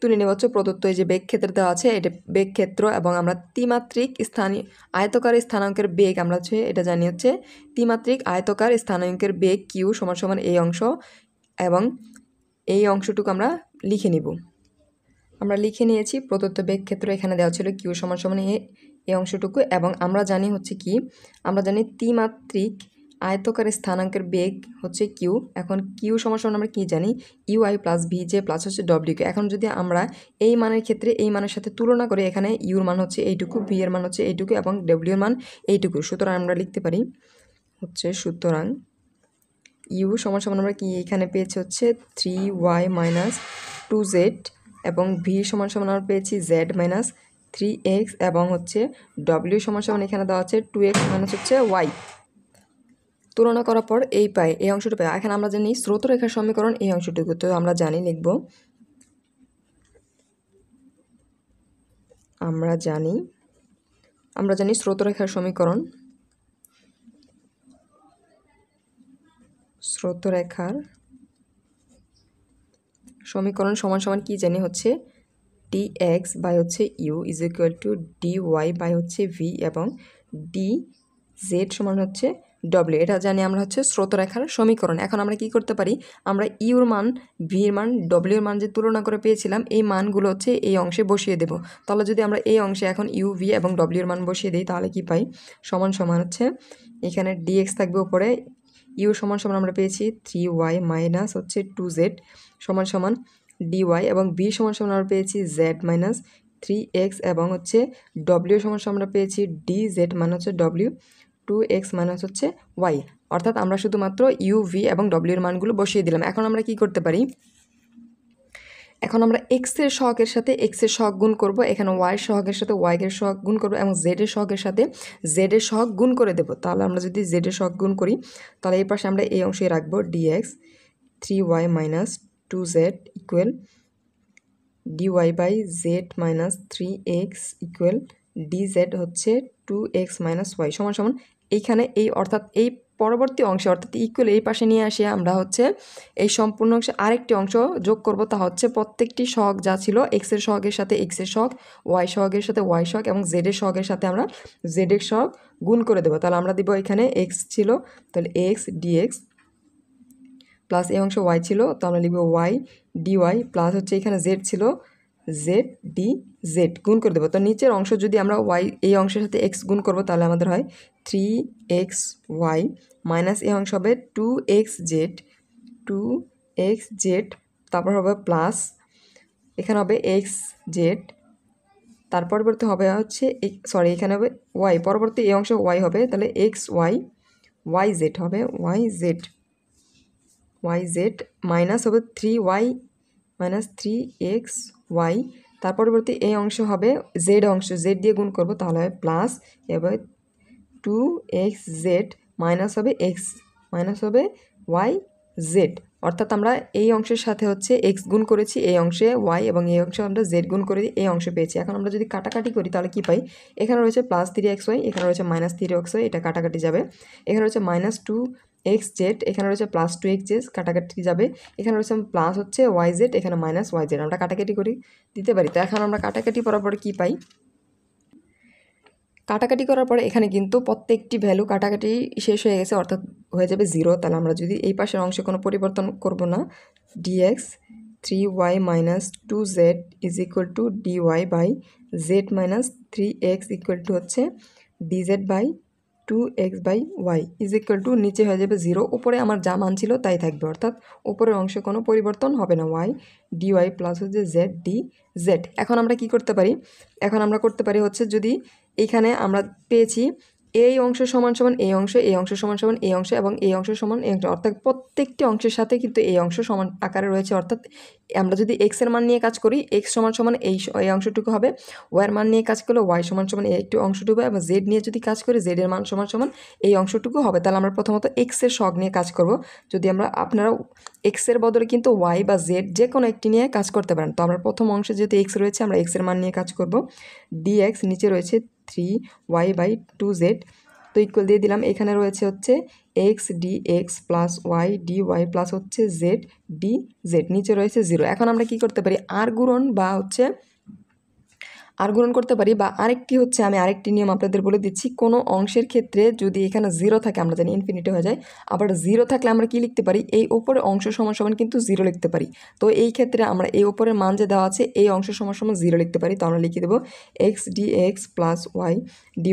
তুলে নেওয়া হচ্ছে প্রদত্ত এই যে বেগ ক্ষেত্র দেওয়া আছে, এটা বেগ ক্ষেত্র এবং আমরা ত্রিমাত্রিক আয়তকার স্থানাঙ্কের বেগ আমরা হচ্ছে এটা জানি হচ্ছে ত্রিমাত্রিক আয়তকার স্থানাঙ্কের বেগ কিউ সমান সমান এই অংশ এবং এই অংশটুকু আমরা লিখে নিব। আমরা লিখে নিয়েছি প্রদত্ত বেগ ক্ষেত্র, এখানে দেওয়া ছিল কিউ সমান সমান এই অংশটুকু এবং আমরা জানি হচ্ছে কি, আমরা জানি ত্রিমাত্রিক আয়তকার স্থানাঙ্কের বেগ হচ্ছে কিউ। এখন কিউ সমান সমান আমরা কি জানি, you I plus V J plus হচ্ছে ডব্লিউ কে। এখন যদি আমরা এই মানের ক্ষেত্রে এই মানের সাথে তুলনা করি, এখানে ইউর মান হচ্ছে এইটুকু, ভি এর মান হচ্ছে এইটুকু এবং ডব্লিউর মান এইটুকু, সুতরাং আমরা লিখতে পারি হচ্ছে সুতরাং ইউ সমান সমান আমরা কি এখানে পেয়েছি হচ্ছে 3y মাইনাস 2z এবং ভি সমান সমান আমরা পেয়েছি z মাইনাস 3x এবং হচ্ছে ডব্লিউ সমান সমান এখানে দেওয়া আছে 2x মাইনাস হচ্ছে y। তুলনা করার পর এই অংশটা পাই। এখন আমরা জানি স্রোতরেখার সমীকরণ এই অংশটুকু, তো আমরা জানি লিখব, আমরা জানি স্রোতরেখার সমীকরণ সমান সমান কি জানি হচ্ছে dx বাই হচ্ছে u is equal to dy by হচ্ছে v এবং dz সমান হচ্ছে w, এটা জানি আমরা হচ্ছে স্রোতরেখার সমীকরণ। এখন আমরা কি করতে পারি, আমরা ইউর মান, ভির মান, ডব্লিউর মান যে তুলনা করে পেয়েছিলাম এই মানগুলো হচ্ছে এই অংশে বসিয়ে দেব। তাহলে যদি আমরা এই অংশে এখন ইউ ভি এবং ডব্লিউর মান বসিয়ে দিই, তাহলে কি পাই, সমান সমান হচ্ছে এখানে dx থাকবে উপরে, ইউ সমান সমান আমরা পেয়েছি 3y মাইনাস হচ্ছে 2z সমান সমান dy এবং v সমান সমান আমরা পেয়েছি z মাইনাস 3x এবং হচ্ছে w সমান সমান আমরা পেয়েছি dz মানে হচ্ছে w 2x মাইনাস হচ্ছে y, অর্থাৎ আমরা শুধুমাত্র u v এবং w এর মানগুলো বসিয়ে দিলাম। এখন আমরা কি করতে পারি, এখন আমরা x এর সহগের সাথে x এর সহগ গুণ করব, এখানে y এর সহগের সাথে y এর সহগ গুণ করব এবং z এর সহগের সাথে z এর সহগ গুণ করে দেব। তাহলে আমরা যদি z এর সহগ গুণ করি, তাহলে এই পাশে আমরা এই অংশে রাখবো dx 3y minus 2z equal dy by z minus 3x equal dz হচ্ছে 2x মাইনাস y সমান সমান এইখানে এই অর্থাৎ এই পরবর্তী অংশে অর্থাৎ ইকুয়াল এই পাশে নিয়ে আসে আমরা হচ্ছে এই সম্পূর্ণ অংশে আরেকটি অংশ যোগ করব, তা হচ্ছে প্রত্যেকটি সহগ যা ছিল x এর সহগের সাথে x এর সহগ, y সহগের সাথে y সহগ এবং z এর সহগের সাথে আমরা z এর সহগ গুণ করে দেব। তাহলে আমরা দিব এখানে x ছিল, তাহলে x dx প্লাস এই অংশ y ছিল, তো আমরা লিখব y dy প্লাস হচ্ছে এখানে z ছিল, জেড ডি জেড গুণ করে দেবো। তো নিচের অংশ যদি আমরা ওয়াই এই অংশের সাথে এক্স গুণ করবো তাহলে আমাদের হয় 3xy মাইনাস এই অংশ হবে 2xz, তারপর হবে প্লাস এখানে হবে এক্স জেড, তার পরবর্তী হবে হচ্ছে এখানে হবে ওয়াই, পরবর্তী এই অংশে ওয়াই হবে, তাহলে এক্স ওয়াই ওয়াই জেড হবে ওয়াই জেড মাইনাস হবে 3y মাইনাস 3xy, তার পরবর্তী এই অংশ হবে জেড অংশ, জেড দিয়ে গুণ করবো তাহলে হবে প্লাস, এবার 2xz মাইনাস হবে এক্স মাইনাস হবে ওয়াই জেড, অর্থাৎ আমরা এই অংশের সাথে হচ্ছে এক্স গুণ করেছি, এই অংশে ওয়াই এবং এই অংশে আমরা জেড গুণ করে এই অংশ পেয়েছি। এখন আমরা যদি কাটাকাটি করি তাহলে কি পাই, এখানে রয়েছে প্লাস 3xy, এখানে রয়েছে মাইনাস 3xy, এটা কাটাকাটি যাবে, এখানে রয়েছে মাইনাস 2xz, এখানে রয়েছে প্লাস 2xz, কাটাকাটি যাবে, এখানে রয়েছে প্লাস হচ্ছে ওয়াই জেড, এখানে মাইনাস ওয়াই জেড, আমরা কাটাকাটি করে দিতে পারি। তো এখন আমরা কাটাকাটি করার পরে কী পাই, কাটাকাটি করার পরে এখানে কিন্তু প্রত্যেকটি ভ্যালু কাটাকাটি শেষ হয়ে গেছে, অর্থাৎ হয়ে যাবে 0। তাহলে আমরা যদি এই পাশের অংশে কোনো পরিবর্তন করব না, dx 3y minus 2z is equal to dy by z minus 3x equal to হচ্ছে dz by 2x by y is equal to নিচে হয়ে যাবে 0, উপরে আমার যা মান ছিল তাই থাকবে, অর্থাৎ উপরের অংশে কোনো পরিবর্তন হবে না, y dy প্লাস হচ্ছে z dz। এখন আমরা কি করতে পারি, এখন আমরা করতে পারি হচ্ছে যদি এইখানে আমরা পেয়েছি এই অংশ সমান সমান এই অংশ, এই অংশ সমান সমান এই অংশ এবং এই অংশ সমান এই অংশ, অর্থাৎ প্রত্যেকটি অংশের সাথে কিন্তু এই অংশ সমান আকারে রয়েছে, অর্থাৎ আমরা যদি এক্সের মান নিয়ে কাজ করি এক্স সমান সমান এই অংশটুকু হবে, ওয়াইয়ের মান নিয়ে কাজ করলে ওয়াই সমান সমান এই একটু অংশটুকু হবে, এবং জেড নিয়ে যদি কাজ করি জেডের মান সমান সমান এই অংশটুকু হবে। তাহলে আমরা প্রথমত এক্সের সহগ নিয়ে কাজ করব, যদি আপনারা এক্সের বদলে কিন্তু ওয়াই বা জেড যে কোনো একটি নিয়ে কাজ করতে পারেন। তো আমরা প্রথম অংশে যেহেতু এক্স রয়েছে আমরা এক্সের মান নিয়ে কাজ করব, dx নিচে রয়েছে 3y বাই 2z, তো ইকুয়াল দিয়ে দিলাম, এখানে রয়েছে হচ্ছে X dx plus Y dy plus হচ্ছে জেড dz, নিচে রয়েছে 0। এখন আমরা কি করতে পারি, আর গুণন করতে পারি, বা আরেকটি হচ্ছে আমি আরেকটি নিয়ম আপনাদের বলে দিচ্ছি, কোনো অংশের ক্ষেত্রে যদি এখানে 0 থাকে আমরা জানি ইনফিনিটি হয়ে যায়, আবার 0 থাকলে আমরা কি লিখতে পারি, এই ওপরের অংশ সমান সমান কিন্তু 0 লিখতে পারি। তো এই ক্ষেত্রে আমরা এই ওপরের মান যে দেওয়া আছে এই অংশ সমান সমান 0 লিখতে পারি, তো আমরা লিখে দেবো X dx plus Y dy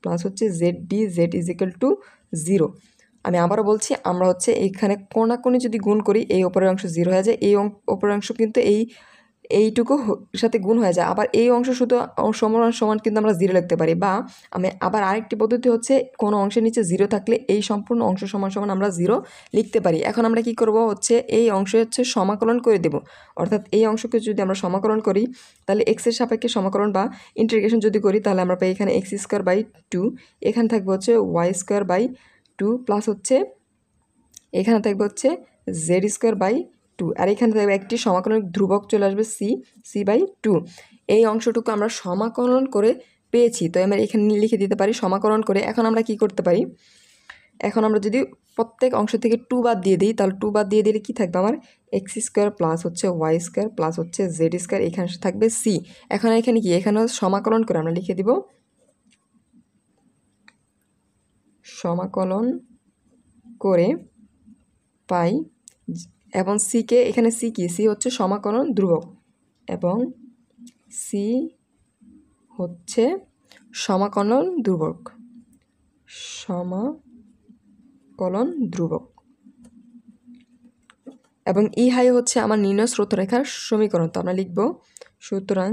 plus হচ্ছে Z dz is equal to 0। আমি আবারও বলছি, আমরা হচ্ছে এখানে কোনাকুনি যদি গুণ করি এই ওপরের অংশ 0 হয়ে যায়, এই ওপরের অংশ কিন্তু এইটুকু সাথে গুণ হয়ে যায়, আবার এই অংশ শুধু সমান সমান কিন্তু আমরা 0 লিখতে পারি, বা আমি আবার আরেকটি পদ্ধতি হচ্ছে কোনো অংশের নিচে 0 থাকলে এই সম্পূর্ণ অংশ সমান সমান আমরা 0 লিখতে পারি। এখন আমরা কি করব হচ্ছে এই অংশে হচ্ছে সমাকলন করে দেব, অর্থাৎ এই অংশকে যদি আমরা সমাকলন করি তাহলে এক্সের সাপেক্ষে সমাকলন বা ইন্টিগ্রেশন যদি করি তাহলে আমরা পাই এখানে এক্স স্কোয়ার বাই 2, এখানে থাকবে হচ্ছে ওয়াই স্কোয়ার বাই 2 প্লাস হচ্ছে এখানে থাকবে হচ্ছে জেড স্কোয়ার বাই 2, আর এখানে থাকবে একটি সমাকলনের ধ্রুবক চলে আসবে সি বাই 2। এই অংশটুকু আমরা সমাকলন করে পেয়েছি, তো আমরা এখানে লিখে দিতে পারি সমাকলন করে। এখন আমরা কি করতে পারি, এখন আমরা যদি প্রত্যেক অংশ থেকে 2 বাদ দিয়ে দিই তাহলে 2 বাদ দিয়ে দিলে কি থাকবে আমার এক্স স্কোয়ার প্লাস হচ্ছে ওয়াই স্কোয়ার প্লাস হচ্ছে জেড স্কোয়ার, এখানে থাকবে সি। এখানে কি এখানে সমাকলন করে আমরা লিখে দিব সমাকলন করে পাই, এবং সিকে এখানে সি কি, সি হচ্ছে সমাকলন ধ্রুবক, এবং সি হচ্ছে সমাকলন ধ্রুবক এবং ইহাই হচ্ছে আমার নির্ণয় স্রোতরেখার সমীকরণ। তো আমরা লিখব সুতরাং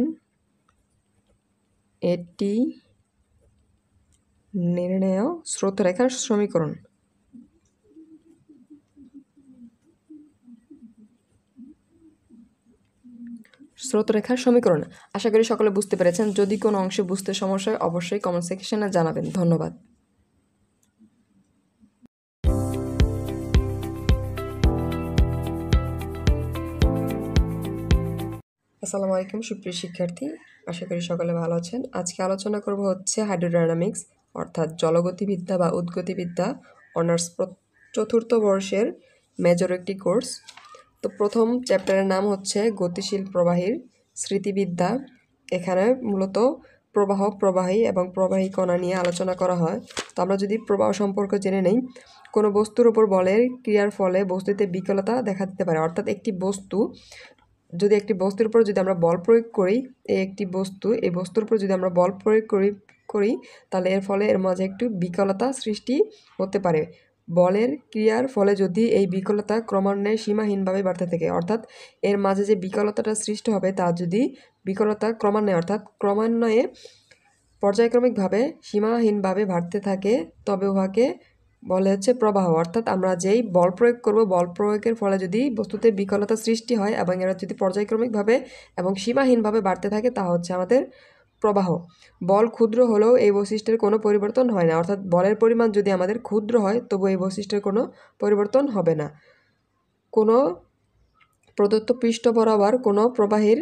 এটি নির্ণেয় স্রোতরেখার সমীকরণ। স্রোতরেখার সমীকরণ। আশা করি সকলে বুঝতে পেরেছেন। যদি কোনো অংশে বুঝতে সমস্যা হয় অবশ্যই কমেন্ট সেকশনে জানাবেন। ধন্যবাদ। আসসালামু আলাইকুম সুপ্রিয় শিক্ষার্থী, আশা করি সকলে ভালো আছেন। আজকে আলোচনা করব হচ্ছে হাইড্রোডাইনামিক্স অর্থাৎ জলগতিবিদ্যা বা উদ্গতিবিদ্যা, অনার্স চতুর্থ বর্ষের মেজর একটি কোর্স। তো প্রথম চ্যাপ্টারের নাম হচ্ছে গতিশীল প্রবাহীর স্মৃতিবিদ্যা। এখানে মূলত প্রবাহ, প্রবাহী এবং প্রবাহী কণা নিয়ে আলোচনা করা হয়। তো আমরা যদি প্রবাহ সম্পর্কে জেনে নেই, কোনো বস্তুর উপর বলের ক্রিয়ার ফলে বস্তুতে বিকলতা দেখা দিতে পারে, অর্থাৎ একটি বস্তু যদি একটি বস্তুর উপর যদি আমরা বল প্রয়োগ করি, একটি বস্তু, এই বস্তুর উপর যদি আমরা বল প্রয়োগ করি তাহলে এর ফলে এর মাঝে একটু বিকলতা সৃষ্টি হতে পারে। বলের ক্রিয়ার ফলে যদি এই বিকলতা ক্রমান্বয়ে সীমাহীনভাবে বাড়তে থাকে, অর্থাৎ এর মাঝে যে বিকলতাটা সৃষ্টি হবে তা যদি বিকলতা ক্রমান্বয়ে অর্থাৎ ক্রমান্বয়ে পর্যায়ক্রমিকভাবে সীমাহীনভাবে বাড়তে থাকে তবে উহাকে বলে হচ্ছে প্রবাহ। অর্থাৎ আমরা যেই বল প্রয়োগ করব, বল প্রয়োগের ফলে যদি বস্তুতে বিকলতা সৃষ্টি হয় এবং এরা যদি পর্যায়ক্রমিকভাবে এবং সীমাহীনভাবে বাড়তে থাকে তা হচ্ছে আমাদের প্রবাহ। বল ক্ষুদ্র হলেও এই বৈশিষ্ট্যের কোনো পরিবর্তন হয় না, অর্থাৎ বলের পরিমাণ যদি আমাদের ক্ষুদ্র হয় তবু এই বৈশিষ্ট্যের কোনো পরিবর্তন হবে না। কোনো প্রদত্ত পৃষ্ঠ বরাবর কোনো প্রবাহের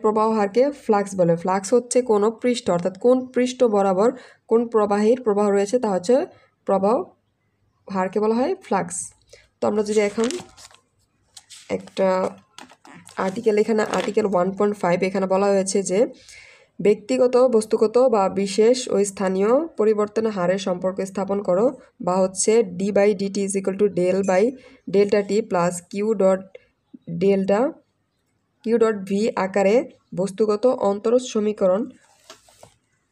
প্রবাহ হারকে ফ্লাক্স বলে। ফ্লাক্স হচ্ছে কোনো পৃষ্ঠ অর্থাৎ কোন পৃষ্ঠ বরাবর কোন প্রবাহের প্রবাহ রয়েছে তা হচ্ছে প্রবাহ হারকে বলা হয় ফ্লাক্স। তো আমরা যদি এখন একটা আর্টিকেল, এখানে আর্টিকেল 1.5 এখানে বলা হয়েছে যে ব্যক্তিগত, বস্তুগত বা বিশেষ ও স্থানীয় পরিবর্তনের হারের সম্পর্ক স্থাপন করো, বা হচ্ছে d/dt = del/delta t plus q.v আকারে বস্তুগত অন্তরজ সমীকরণ।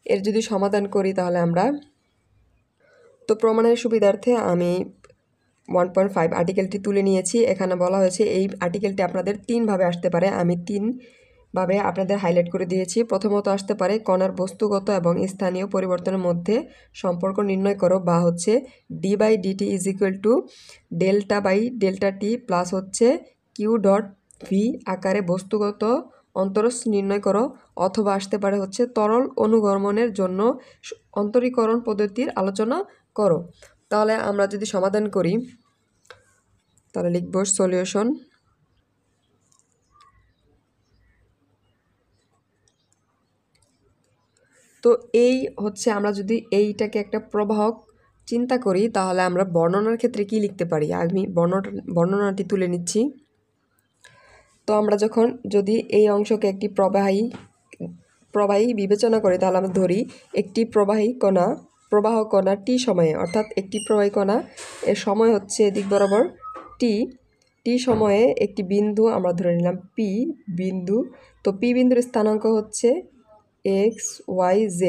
এর যদি সমাধান করি তাহলে আমরা, তো প্রমাণের সুবিধার্থে আমি 1.5 আর্টিকেলটি তুলে নিয়েছি। এখানে বলা হয়েছে এই আর্টিকেলটি আপনাদের 3ভাবে আসতে পারে, আমি 3ভাবে আপনাদের হাইলাইট করে দিয়েছি। প্রথমত আসতে পারে কণার বস্তুগত এবং স্থানীয় পরিবর্তনের মধ্যে সম্পর্ক নির্ণয় করো, বা হচ্ছে d/dt = delta/delta t প্লাস হচ্ছে q.v আকারে বস্তুগত অন্তরজ নির্ণয় করো, অথবা আসতে পারে হচ্ছে তরল অনুগমনের জন্য অন্তরীকরণ পদ্ধতির আলোচনা করো। তাহলে আমরা যদি সমাধান করি তাহলে লিখব সলিউশন। তো এই হচ্ছে আমরা যদি এইটাকে একটা প্রবাহক চিন্তা করি তাহলে আমরা বর্ণনার ক্ষেত্রে কি লিখতে পারি, আমি বর্ণনাটি তুলে নিচ্ছি। তো আমরা যখন যদি এই অংশকে একটি প্রবাহী বিবেচনা করি তাহলে আমরা ধরি একটি প্রবাহ কণা টি সময়ে, অর্থাৎ একটি প্রবাহী কণা এর সময় হচ্ছে এদিক বরাবর টি সময়ে একটি বিন্দু আমরা ধরে নিলাম পি বিন্দু। তো পি বিন্দুর স্থানাঙ্ক হচ্ছে x, y, z,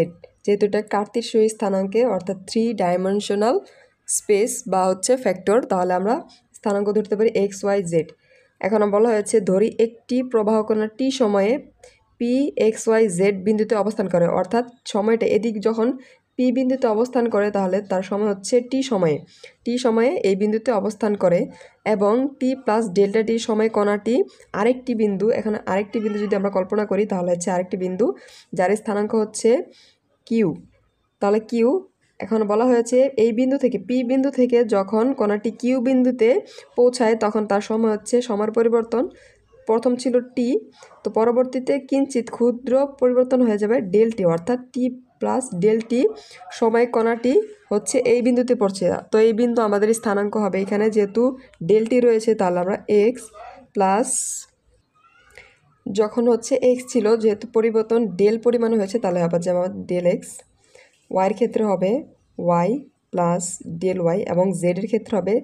যেহেতু এটা কার্তেশীয় স্থানাঙ্কে অর্থাৎ 3 ডাইমেনশনাল স্পেস বা হচ্ছে ফ্যাক্টর, তাহলে আমরা স্থানাঙ্ক ধরতে পারি x, y, z। এখন বলা হয়েছে ধরি একটি প্রবাহ কণা টি সময়ে পি x, y, z বিন্দুতে অবস্থান করে, অর্থাৎ সময়টা এদিক যখন পি বিন্দুতে অবস্থান করে তাহলে তার সময় হচ্ছে টি সময়ে এই বিন্দুতে অবস্থান করে, এবং টি প্লাস ডেল্টা টি সময় কণাটি আরেকটি বিন্দু, এখানে আরেকটি বিন্দু যদি আমরা কল্পনা করি তাহলে হচ্ছে আরেকটি বিন্দু যার স্থানাঙ্ক হচ্ছে কিউ। তাহলে কিউ, এখন বলা হয়েছে এই বিন্দু থেকে পি বিন্দু থেকে যখন কণাটি কিউ বিন্দুতে পৌঁছায় তখন তার সময় হচ্ছে সময়ের পরিবর্তন, প্রথম ছিল টি, তো পরবর্তীতে কিঞ্চিত ক্ষুদ্র পরিবর্তন হয়ে যাবে ডেলটি, অর্থাৎ টি প্লাস ডেলটি সময় কণাটি হচ্ছে এই বিন্দুতে পড়ছে। তো এই বিন্দু আমাদের স্থানাঙ্ক হবে, এখানে যেহেতু ডেলটি রয়েছে তাহলে আমরা এক্স প্লাস, যখন হচ্ছে এক্স ছিল যেহেতু পরিবর্তন ডেল পরিমাণ হয়েছে তাহলে আবার যেমন ডেল এক্স, ওয়াইয়ের ক্ষেত্রে হবে ওয়াই প্লাস ডেল ওয়াই, এবং জেডের ক্ষেত্রে হবে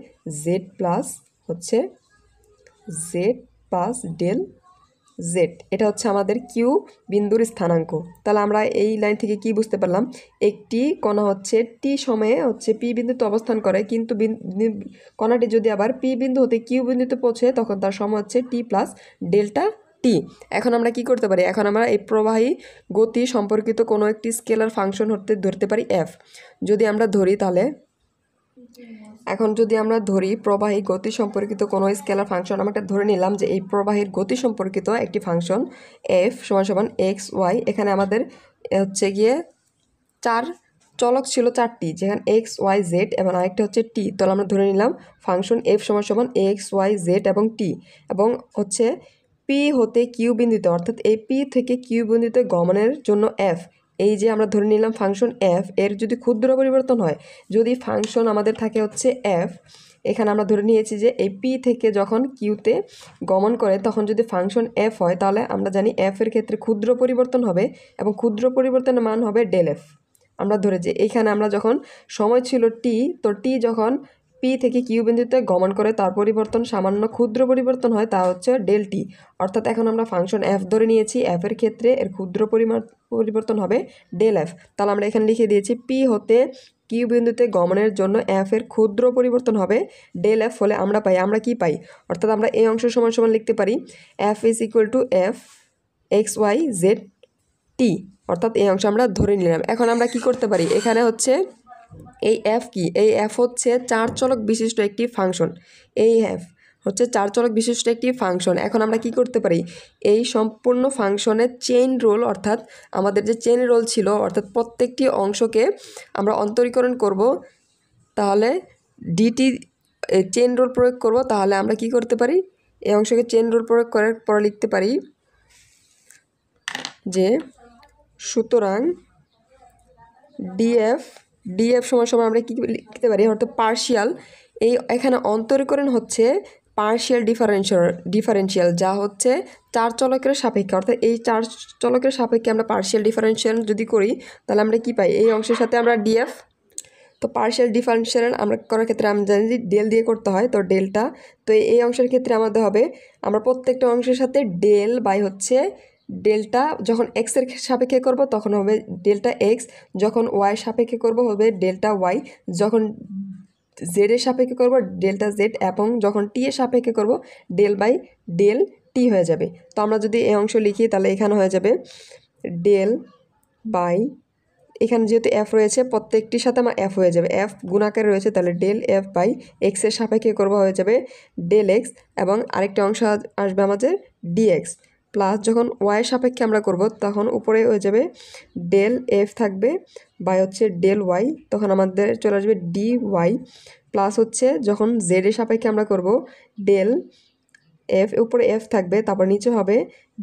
জেড প্লাস হচ্ছে জেড প্লাস ডেল জেড। এটা হচ্ছে আমাদের কিউ বিন্দুর স্থানাঙ্ক। তাহলে আমরা এই লাইন থেকে কি বুঝতে পারলাম, একটি কণা হচ্ছে টি সময়ে হচ্ছে পি বিন্দুতে অবস্থান করে, কিন্তু কণাটি যদি আবার পি বিন্দু হতে কিউ বিন্দুতে পৌঁছে তখন তার সময় হচ্ছে টি প্লাস ডেল্টা টি। এখন আমরা কি করতে পারি, এখন আমরা এই প্রবাহী গতি সম্পর্কিত কোনো একটি স্কেলার ফাংশন ধরতে পারি এফ। যদি আমরা ধরি তাহলে এখন যদি আমরা ধরি প্রবাহী গতি সম্পর্কিত কোনো স্কেলার ফাংশন, আমরা একটা ধরে নিলাম যে এই প্রবাহের গতি সম্পর্কিত একটি ফাংশন এফ = এক্স ওয়াই। এখানে আমাদের হচ্ছে গিয়ে 4 চলক ছিল 4টি, যেখানে এক্স ওয়াই জেড এবং আরেকটা হচ্ছে টি। তাহলে আমরা ধরে নিলাম function f = x y z এবং টি, এবং হচ্ছে পি হতে কিউ বিন্দুতে, অর্থাৎ এই পি থেকে কিউ বিন্দুতে গমনের জন্য এফ, এই যে আমরা ধরে নিলাম ফাংশন এফ এর যদি ক্ষুদ্র পরিবর্তন হয়, যদি ফাংশন আমাদের থাকে হচ্ছে এফ, এখানে আমরা ধরে নিয়েছি যে এই পি থেকে যখন কিউতে গমন করে তখন যদি ফাংশন এফ হয় তাহলে আমরা জানি এফ এর ক্ষেত্রে ক্ষুদ্র পরিবর্তন হবে এবং ক্ষুদ্র পরিবর্তনের মান হবে ডেল এফ। আমরা ধরে যে এখানে আমরা যখন সময় ছিল টি, তো টি যখন পি থেকে কিউ বিন্দুতে গমন করে তার পরিবর্তন সামান্য ক্ষুদ্র পরিবর্তন হয় তা হচ্ছে ডেল টি। অর্থাৎ এখন আমরা ফাংশন এফ ধরে নিয়েছি, এফের ক্ষেত্রে এর ক্ষুদ্র পরিবর্তন হবে ডেল এফ। তাহলে আমরা এখানে লিখে দিয়েছি পি হতে কিউ বিন্দুতে গমনের জন্য এফ এর ক্ষুদ্র পরিবর্তন হবে ডেল এফ হলে আমরা কি পাই, অর্থাৎ আমরা এই অংশ সমান সমান লিখতে পারি f is equal to f x y z t, অর্থাৎ এই অংশ আমরা ধরে নিলাম। এখন আমরা কি করতে পারি, এখানে হচ্ছে এই এফ কি, এই এফ হচ্ছে চার চলক বিশিষ্ট একটি ফাংশন, এই এফ হচ্ছে চার চলক বিশিষ্ট একটি ফাংশন। এখন আমরা কি করতে পারি, এই সম্পূর্ণ ফাংশনের চেইন রুল, অর্থাৎ আমাদের যে চেইন রুল ছিল, অর্থাৎ প্রত্যেকটি অংশকে আমরা অন্তরীকরণ করব, তাহলে ডিটি চেইন রুল প্রয়োগ করব, তাহলে আমরা কি করতে পারি, এই অংশকে চেইন রুল প্রয়োগ করার পর লিখতে পারি যে সুতরাং ডিএফ সমান সমান আমরা কি লিখতে পারি, অর্থাৎ পার্শিয়াল, এই এখানে অন্তরীকরণ হচ্ছে পার্শিয়াল ডিফারেন্সিয়াল যা হচ্ছে চার চলকের সাপেক্ষে, অর্থাৎ এই চার চলকের সাপেক্ষে আমরা পার্শিয়াল ডিফারেন্সিয়াল যদি করি তাহলে আমরা কি পাই, এই অংশের সাথে আমরা ডিএফ, তো পার্শিয়াল ডিফারেন্সিয়াল আমরা করার ক্ষেত্রে আমরা জানি যে ডেল দিয়ে করতে হয়, তো ডেলটা, তো এই অংশের ক্ষেত্রে আমাদের হবে আমরা প্রত্যেকটা অংশের সাথে ডেল বাই হচ্ছে ডেল্টা, যখন এক্সের সাপেক্ষে করব তখন হবে ডেল্টা এক্স, যখন ওয়াই সাপেক্ষে করব হবে ডেল্টা ওয়াই, যখন জেড এর সাপেক্ষে করব ডেল্টা জেড, এবং যখন টি এর সাপেক্ষে করব ডেল বাই ডেল টি হয়ে যাবে। তো আমরা যদি এই অংশ লিখি তাহলে এখানে হয়ে যাবে ডেল বাই, এখানে যেহেতু এফ রয়েছে প্রত্যেকটির সাথে আমার এফ হয়ে যাবে, এফ গুণাকারে রয়েছে, তাহলে ডেল এফ বাই এক্সের সাপেক্ষে করবো হয়ে যাবে ডেল এক্স, এবং আরেকটা অংশ আসবে আমাদের ডিএক্স, প্লাস যখন ওয়াইয়ের সাপেক্ষে আমরা করব তখন উপরে হয়ে যাবে ডেল এফ থাকবে বাই হচ্ছে ডেল ওয়াই, তখন আমাদের চলে আসবে ডি ওয়াই, প্লাস হচ্ছে যখন জেড এর সাপেক্ষে আমরা করব ডেল এফ, উপরে এফ থাকবে, তারপর নিচে হবে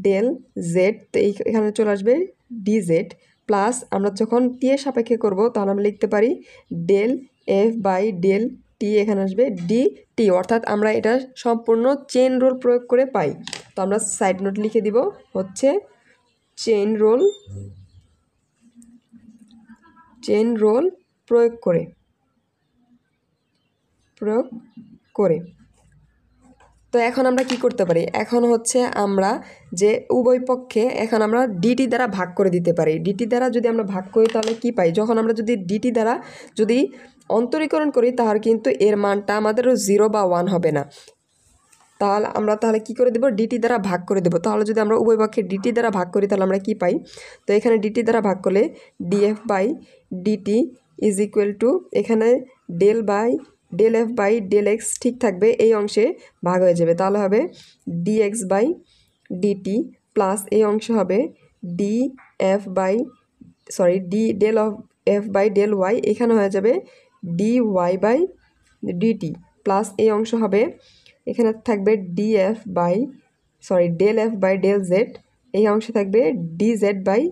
ডেল জেড, তো এখানে চলে আসবে ডি জেড, প্লাস আমরা যখন টি এর সাপেক্ষে করব তাহলে আমরা লিখতে পারি del F by del t, এখানে আসবে ডি টি, অর্থাৎ আমরা এটা সম্পূর্ণ চেইন রুল প্রয়োগ করে পাই। তো আমরা সাইড নোট লিখে দিব হচ্ছে চেইন রুল প্রয়োগ করে। তো এখন আমরা কি করতে পারি, এখন হচ্ছে আমরা যে উভয় পক্ষে এখন আমরা ডিটি দ্বারা ভাগ করে দিতে পারি। ডিটি দ্বারা যদি আমরা ভাগ করি তাহলে কি পাই, যখন আমরা যদি ডিটি দ্বারা যদি অন্তরীকরণ করি তাহলে কিন্তু এর মানটা আমাদের 0 বা 1 হবে না, তাহলে আমরা কি করে দেব, ডিটি দ্বারা ভাগ করে দেব। তাহলে যদি আমরা উভয় পক্ষে ডিটি দ্বারা ভাগ করি তাহলে আমরা কি পাই, তো এখানে ডিটি দ্বারা ভাগ করলে DF by DT is equal to, এখানে del F by del X ঠিক থাকবে, এই অংশে ভাগ হয়ে যাবে, তাহলে হবে ডিএক্স বাই ডিটি, প্লাস এই অংশ হবে d del of f by del y, এখানে হয়ে যাবে d y by d t, plus এই অংশ হবে এখানে থাকবে del F by del z, এই অংশে থাকবে D Z by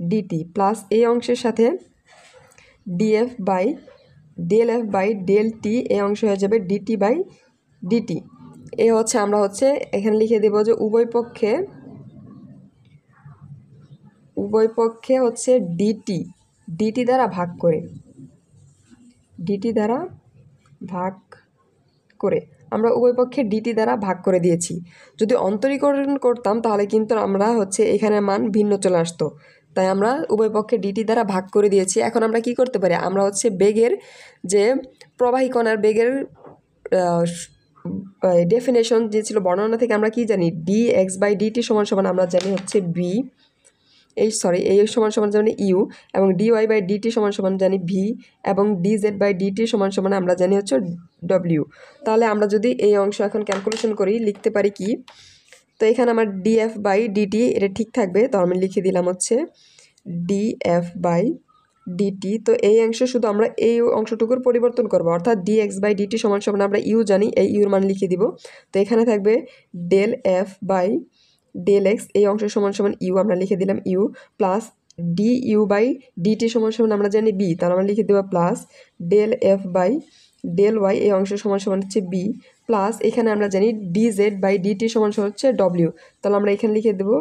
d t, plus এই অংশের সাথে del F by del t, এই অংশ হয়ে যাবে ডিটি বাই ডিটি। এ হচ্ছে আমরা হচ্ছে এখানে লিখে দেব যে উভয় পক্ষে হচ্ছে ডিটি দ্বারা ভাগ করে আমরা উভয় পক্ষে ডিটি দ্বারা ভাগ করে দিয়েছি। যদি অন্তরীকরণ করতাম তাহলে কিন্তু আমরা হচ্ছে এখানে মান ভিন্ন চলে আসতো, তাই আমরা উভয় পক্ষে ডিটি দ্বারা ভাগ করে দিয়েছি। এখন আমরা কি করতে পারি, আমরা হচ্ছে বেগের যে প্রবাহী কণার বেগের ডেফিনেশন যে ছিল বর্ণনা থেকে আমরা কি জানি, ডি এক্স বাই ডিটি সমান সমান আমরা জানি হচ্ছে বি, এই সমান সমান জানি ইউ, এবং ডি ওয়াই বাই ডিটি সমান সমান জানি ভি, এবং ডি জেড বাই ডিটি সমান সমান আমরা জানি হচ্ছে ডব্লিউ। তাহলে আমরা যদি এই অংশ এখন ক্যালকুলেশন করি লিখতে পারি কি, তো এখানে আমার ডিএফ বাই ডিটি এটা ঠিক থাকবে, তো আমি লিখে দিলাম হচ্ছে ডিএফ বাই ডিটি, তো এই অংশ শুধু আমরা এই অংশটুকুর পরিবর্তন করব, অর্থাৎ ডিএক্স বাই ডিটি সমান সমান আমরা ইউ জানি, এই ইউর মান লিখে দিব, তো এখানে থাকবে del F by del x, এই অংশ সমান সমান ইউ আমরা লিখে দিলাম u, plus d u by d t সমান সমান আমরা জানি বি, তাহলে আমরা লিখে দেবো plus del F by del y, এই অংশ সমান সমান হচ্ছে বি, প্লাস এখানে আমরা জানি ডি জেড বাই ডিটি সমান সমান হচ্ছে ডব্লিউ, তাহলে আমরা এখানে লিখে দেবো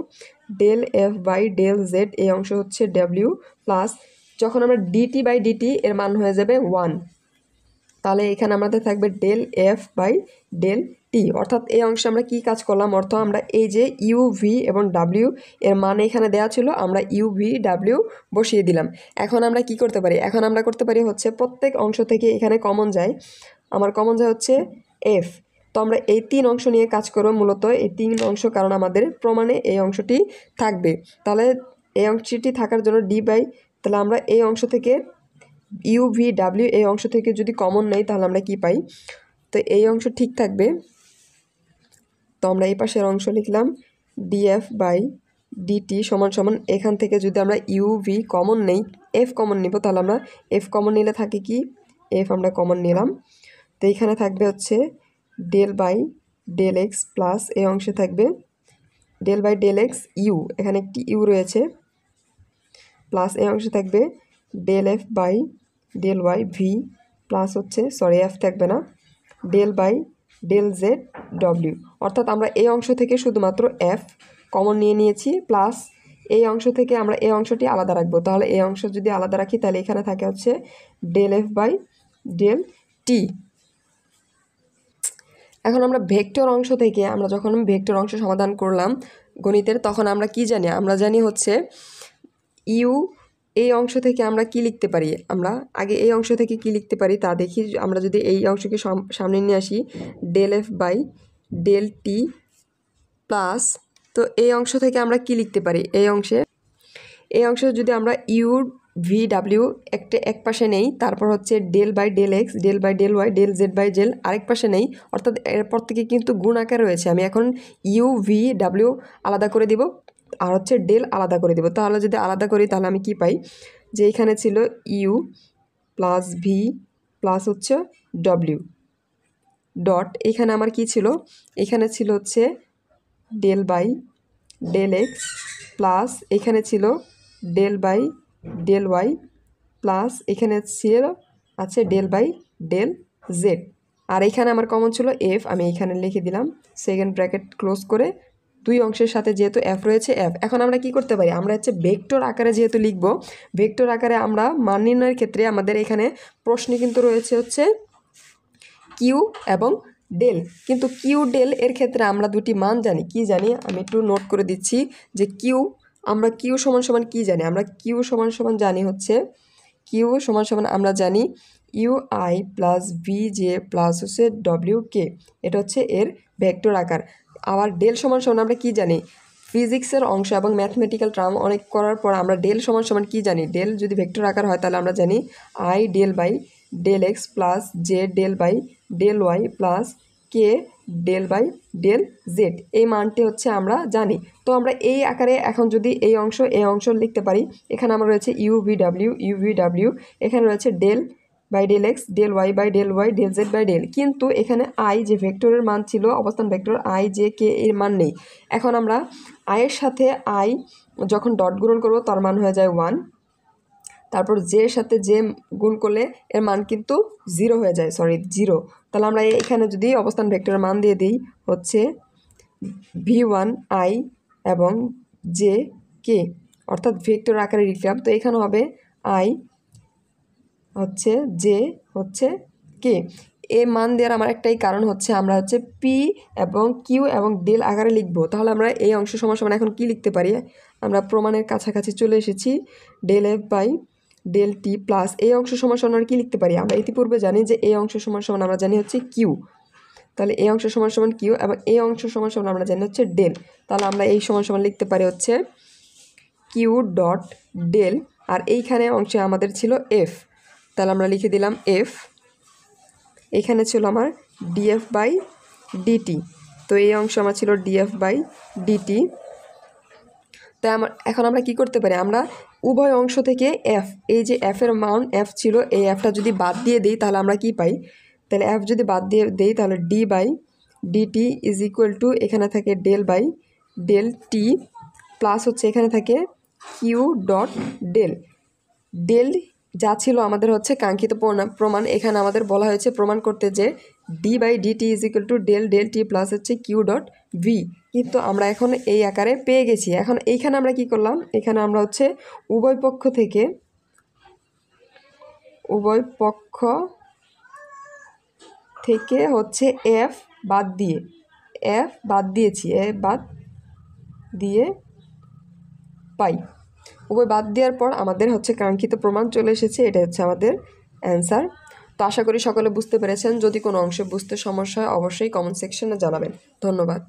del F by del z, এই অংশ হচ্ছে ডব্লিউ, প্লাস যখন আমরা ডিটি বাই ডিটি এর মান হয়ে যাবে 1, তাহলে এখানে আমাদের থাকবে del F by del t. অর্থাৎ এই অংশে আমরা কি কাজ করলাম, অর্থ আমরা এই যে ইউ ভি এবং ডাব্লিউ এর মান এখানে দেওয়া ছিল, আমরা ইউ ভি ডাব্লিউ বসিয়ে দিলাম। এখন আমরা কি করতে পারি, এখন আমরা করতে পারি হচ্ছে প্রত্যেক অংশ থেকে এখানে কমন যায়, আমার কমন যায় হচ্ছে এফ। তো আমরা এই 3 অংশ নিয়ে কাজ করব, মূলত এই 3 অংশ, কারণ আমাদের প্রমাণে এই অংশটি থাকবে। তাহলে এই অংশটি থাকার জন্য ডি বাই, তাহলে আমরা এই অংশ থেকে ইউ ভি ডাব্লিউ এই অংশ থেকে যদি কমন নেই তাহলে আমরা কি পাই, তো এই অংশ ঠিক থাকবে। তো আমরা এই পাশের অংশ লিখলাম ডিএফ বাই ডিটি সমান সমান, এখান থেকে যদি আমরা ইউ ভি কমন নেই, এফ কমন নিব, তাহলে আমরা এফ কমন নিলে থাকে কি, এফ আমরা কমন নিলাম। তো এইখানে থাকবে হচ্ছে del by del x plus এই অংশে থাকবে del by del x u, এখানে একটি ইউ রয়েছে, প্লাস এই অংশে থাকবে del F by del y v, plus হচ্ছে সরি এফ থাকবে না, ডেল বাই ডেল জেড ডব্লিউ। অর্থাৎ আমরা এই অংশ থেকে শুধুমাত্র এফ কমন নিয়ে নিয়েছি, প্লাস এই অংশ থেকে আমরা এই অংশটি আলাদা রাখবো। তাহলে এই অংশ যদি আলাদা রাখি তাহলে এখানে থাকে হচ্ছে del F by del t. এখন আমরা ভেক্টর অংশ থেকে, আমরা যখন ভেক্টর অংশ সমাধান করলাম গণিতের, তখন আমরা কি জানি, আমরা জানি হচ্ছে ইউ, এই অংশ থেকে আমরা কি লিখতে পারি, আমরা আগে এই অংশ থেকে কি লিখতে পারি তা দেখি। আমরা যদি এই অংশকে সামনে নিয়ে আসি, del F by del t plus, তো এই অংশ থেকে আমরা কি লিখতে পারি, এই অংশে যদি আমরা ইউ ভি ডাব্লিউ এক পাশে নেই, তারপর হচ্ছে del by del x, del by del y, del z by del আরেক পাশে নেই, অর্থাৎ এরপর থেকে কিন্তু গুণ আকার রয়েছে। আমি এখন ইউ ভি ডাব্লিউ আলাদা করে দিব আর হচ্ছে ডেল আলাদা করে দিব। তাহলে যদি আলাদা করি তাহলে আমি কি পাই, যে এখানে ছিল ইউ প্লাস ভি প্লাস হচ্ছে ডব্লিউ ডট, এখানে আমার কি ছিল, এখানে ছিল হচ্ছে del by del x plus এখানে ছিল del by del y plus এখানে ছিল আছে ডেল বাই ডেল জেড, আর এখানে আমার কমন ছিল এফ, আমি এখানে লিখে দিলাম সেকেন্ড ব্র্যাকেট ক্লোজ করে, দুই অংশের সাথে যেহেতু এফ রয়েছে এফ। এখন আমরা কি করতে পারি, আমরা হচ্ছে ভেক্টর আকারে যেহেতু লিখব, ভেক্টর আকারে আমরা মান নির্ণয়ের ক্ষেত্রে আমাদের এখানে প্রশ্নে কিন্তু রয়েছে হচ্ছে কিউ এবং ডেল, কিন্তু কিউ ডেল এর ক্ষেত্রে আমরা দুটি মান জানি, কি জানি আমি একটু নোট করে দিচ্ছি, যে কিউ, আমরা কিউ সমান সমান কি জানি, আমরা কিউ সমান সমান জানি হচ্ছে, কিউ সমান সমান আমরা জানি you I plus V J plus হচ্ছে ডব্লিউ কে, এটা হচ্ছে এর ভেক্টর আকার। আবার ডেল সমান সমান আমরা কি জানি, ফিজিক্সের অংশ এবং ম্যাথমেটিক্যাল টার্ম অনেক করার পর আমরা ডেল সমান সমান কি জানি, ডেল যদি ভেক্টর আকার হয় তাহলে আমরা জানি i del by del x plus j del by del y plus k del by del z, এই মানটি হচ্ছে আমরা জানি। তো আমরা এই আকারে এখন যদি এই অংশ লিখতে পারি, এখানে আমার রয়েছে ইউ ভি ডাব্লিউ, এখানে রয়েছে del by del x, del y by del y, del z by del, কিন্তু এখানে আই যে ভেক্টরের মান ছিল, অবস্থান ভেক্টর আই জে কে এর মান নেই। এখন আমরা আয়ের সাথে আই যখন ডট গুণন করব তার মান হয়ে যায় 1, তারপর জের সাথে জে গুণ করলে এর মান কিন্তু 0 হয়ে যায়, সরি 0। তাহলে আমরা এখানে যদি অবস্থান ভেক্টরের মান দিয়ে দিই হচ্ছে v1 i এবং জে কে, অর্থাৎ ভেক্টর আকারে লিখলাম। তো এখানে হবে আই হচ্ছে জে হচ্ছে কে, এ মান দেওয়ার আমার একটাই কারণ হচ্ছে আমরা হচ্ছে পি এবং কিউ এবং ডেল আকারে লিখব। তাহলে আমরা এই অংশ সমান সমান এখন কি লিখতে পারি, আমরা প্রমাণের কাছাকাছি চলে এসেছি, del F by del t plus এই অংশ সমান সমান আমরা কি লিখতে পারি, আমরা ইতিপূর্বে জানি যে এই অংশ সমান সমান আমরা জানি হচ্ছে কিউ, তাহলে এই অংশ সমান সমান কিউ এবং এই অংশ সমান সমান আমরা জানি হচ্ছে ডেল। তাহলে আমরা এই সমান সমান লিখতে পারি হচ্ছে কিউ ডট ডেল, আর এইখানে অংশে আমাদের ছিল এফ, তাহলে আমরা লিখে দিলাম এফ, এখানে ছিল আমার ডিএফ বাই ডিটি, তো এই অংশ আমার ছিল ডিএফ বাই ডিটি। তাই এখন আমরা কি করতে পারি, আমরা উভয় অংশ থেকে এফ, এই যে এফের মান এফ ছিল, এই এফটা যদি বাদ দিয়ে দিই তাহলে আমরা কি পাই, তাহলে এফ যদি বাদ দিয়ে দিই তাহলে d by DT is equal to, এখানে থাকে del by del t plus হচ্ছে এখানে থাকে কিউ ডট ডেল, ডেল যা ছিল আমাদের হচ্ছে কাঙ্ক্ষিত প্রমাণ, এখানে আমাদের বলা হয়েছে প্রমাণ করতে যে d by DT is equal to del del t plus হচ্ছে কিউ ডট ভি, কিন্তু আমরা এখন এই আকারে পেয়ে গেছি। এখন এইখানে আমরা কি করলাম, এখানে আমরা হচ্ছে উভয় পক্ষ থেকে হচ্ছে এফ বাদ দিয়েছি, এফ বাদ দিয়ে পাই। উভয় বাদ দেওয়ার পর আমাদের হচ্ছে কাঙ্ক্ষিত প্রমাণ চলে এসেছে। এটা হচ্ছে আমাদের অ্যান্সার। তো আশা করি সকলে বুঝতে পেরেছেন। যদি কোনো অংশে বুঝতে সমস্যা হয় অবশ্যই কমেন্ট সেকশনে জানাবেন। ধন্যবাদ।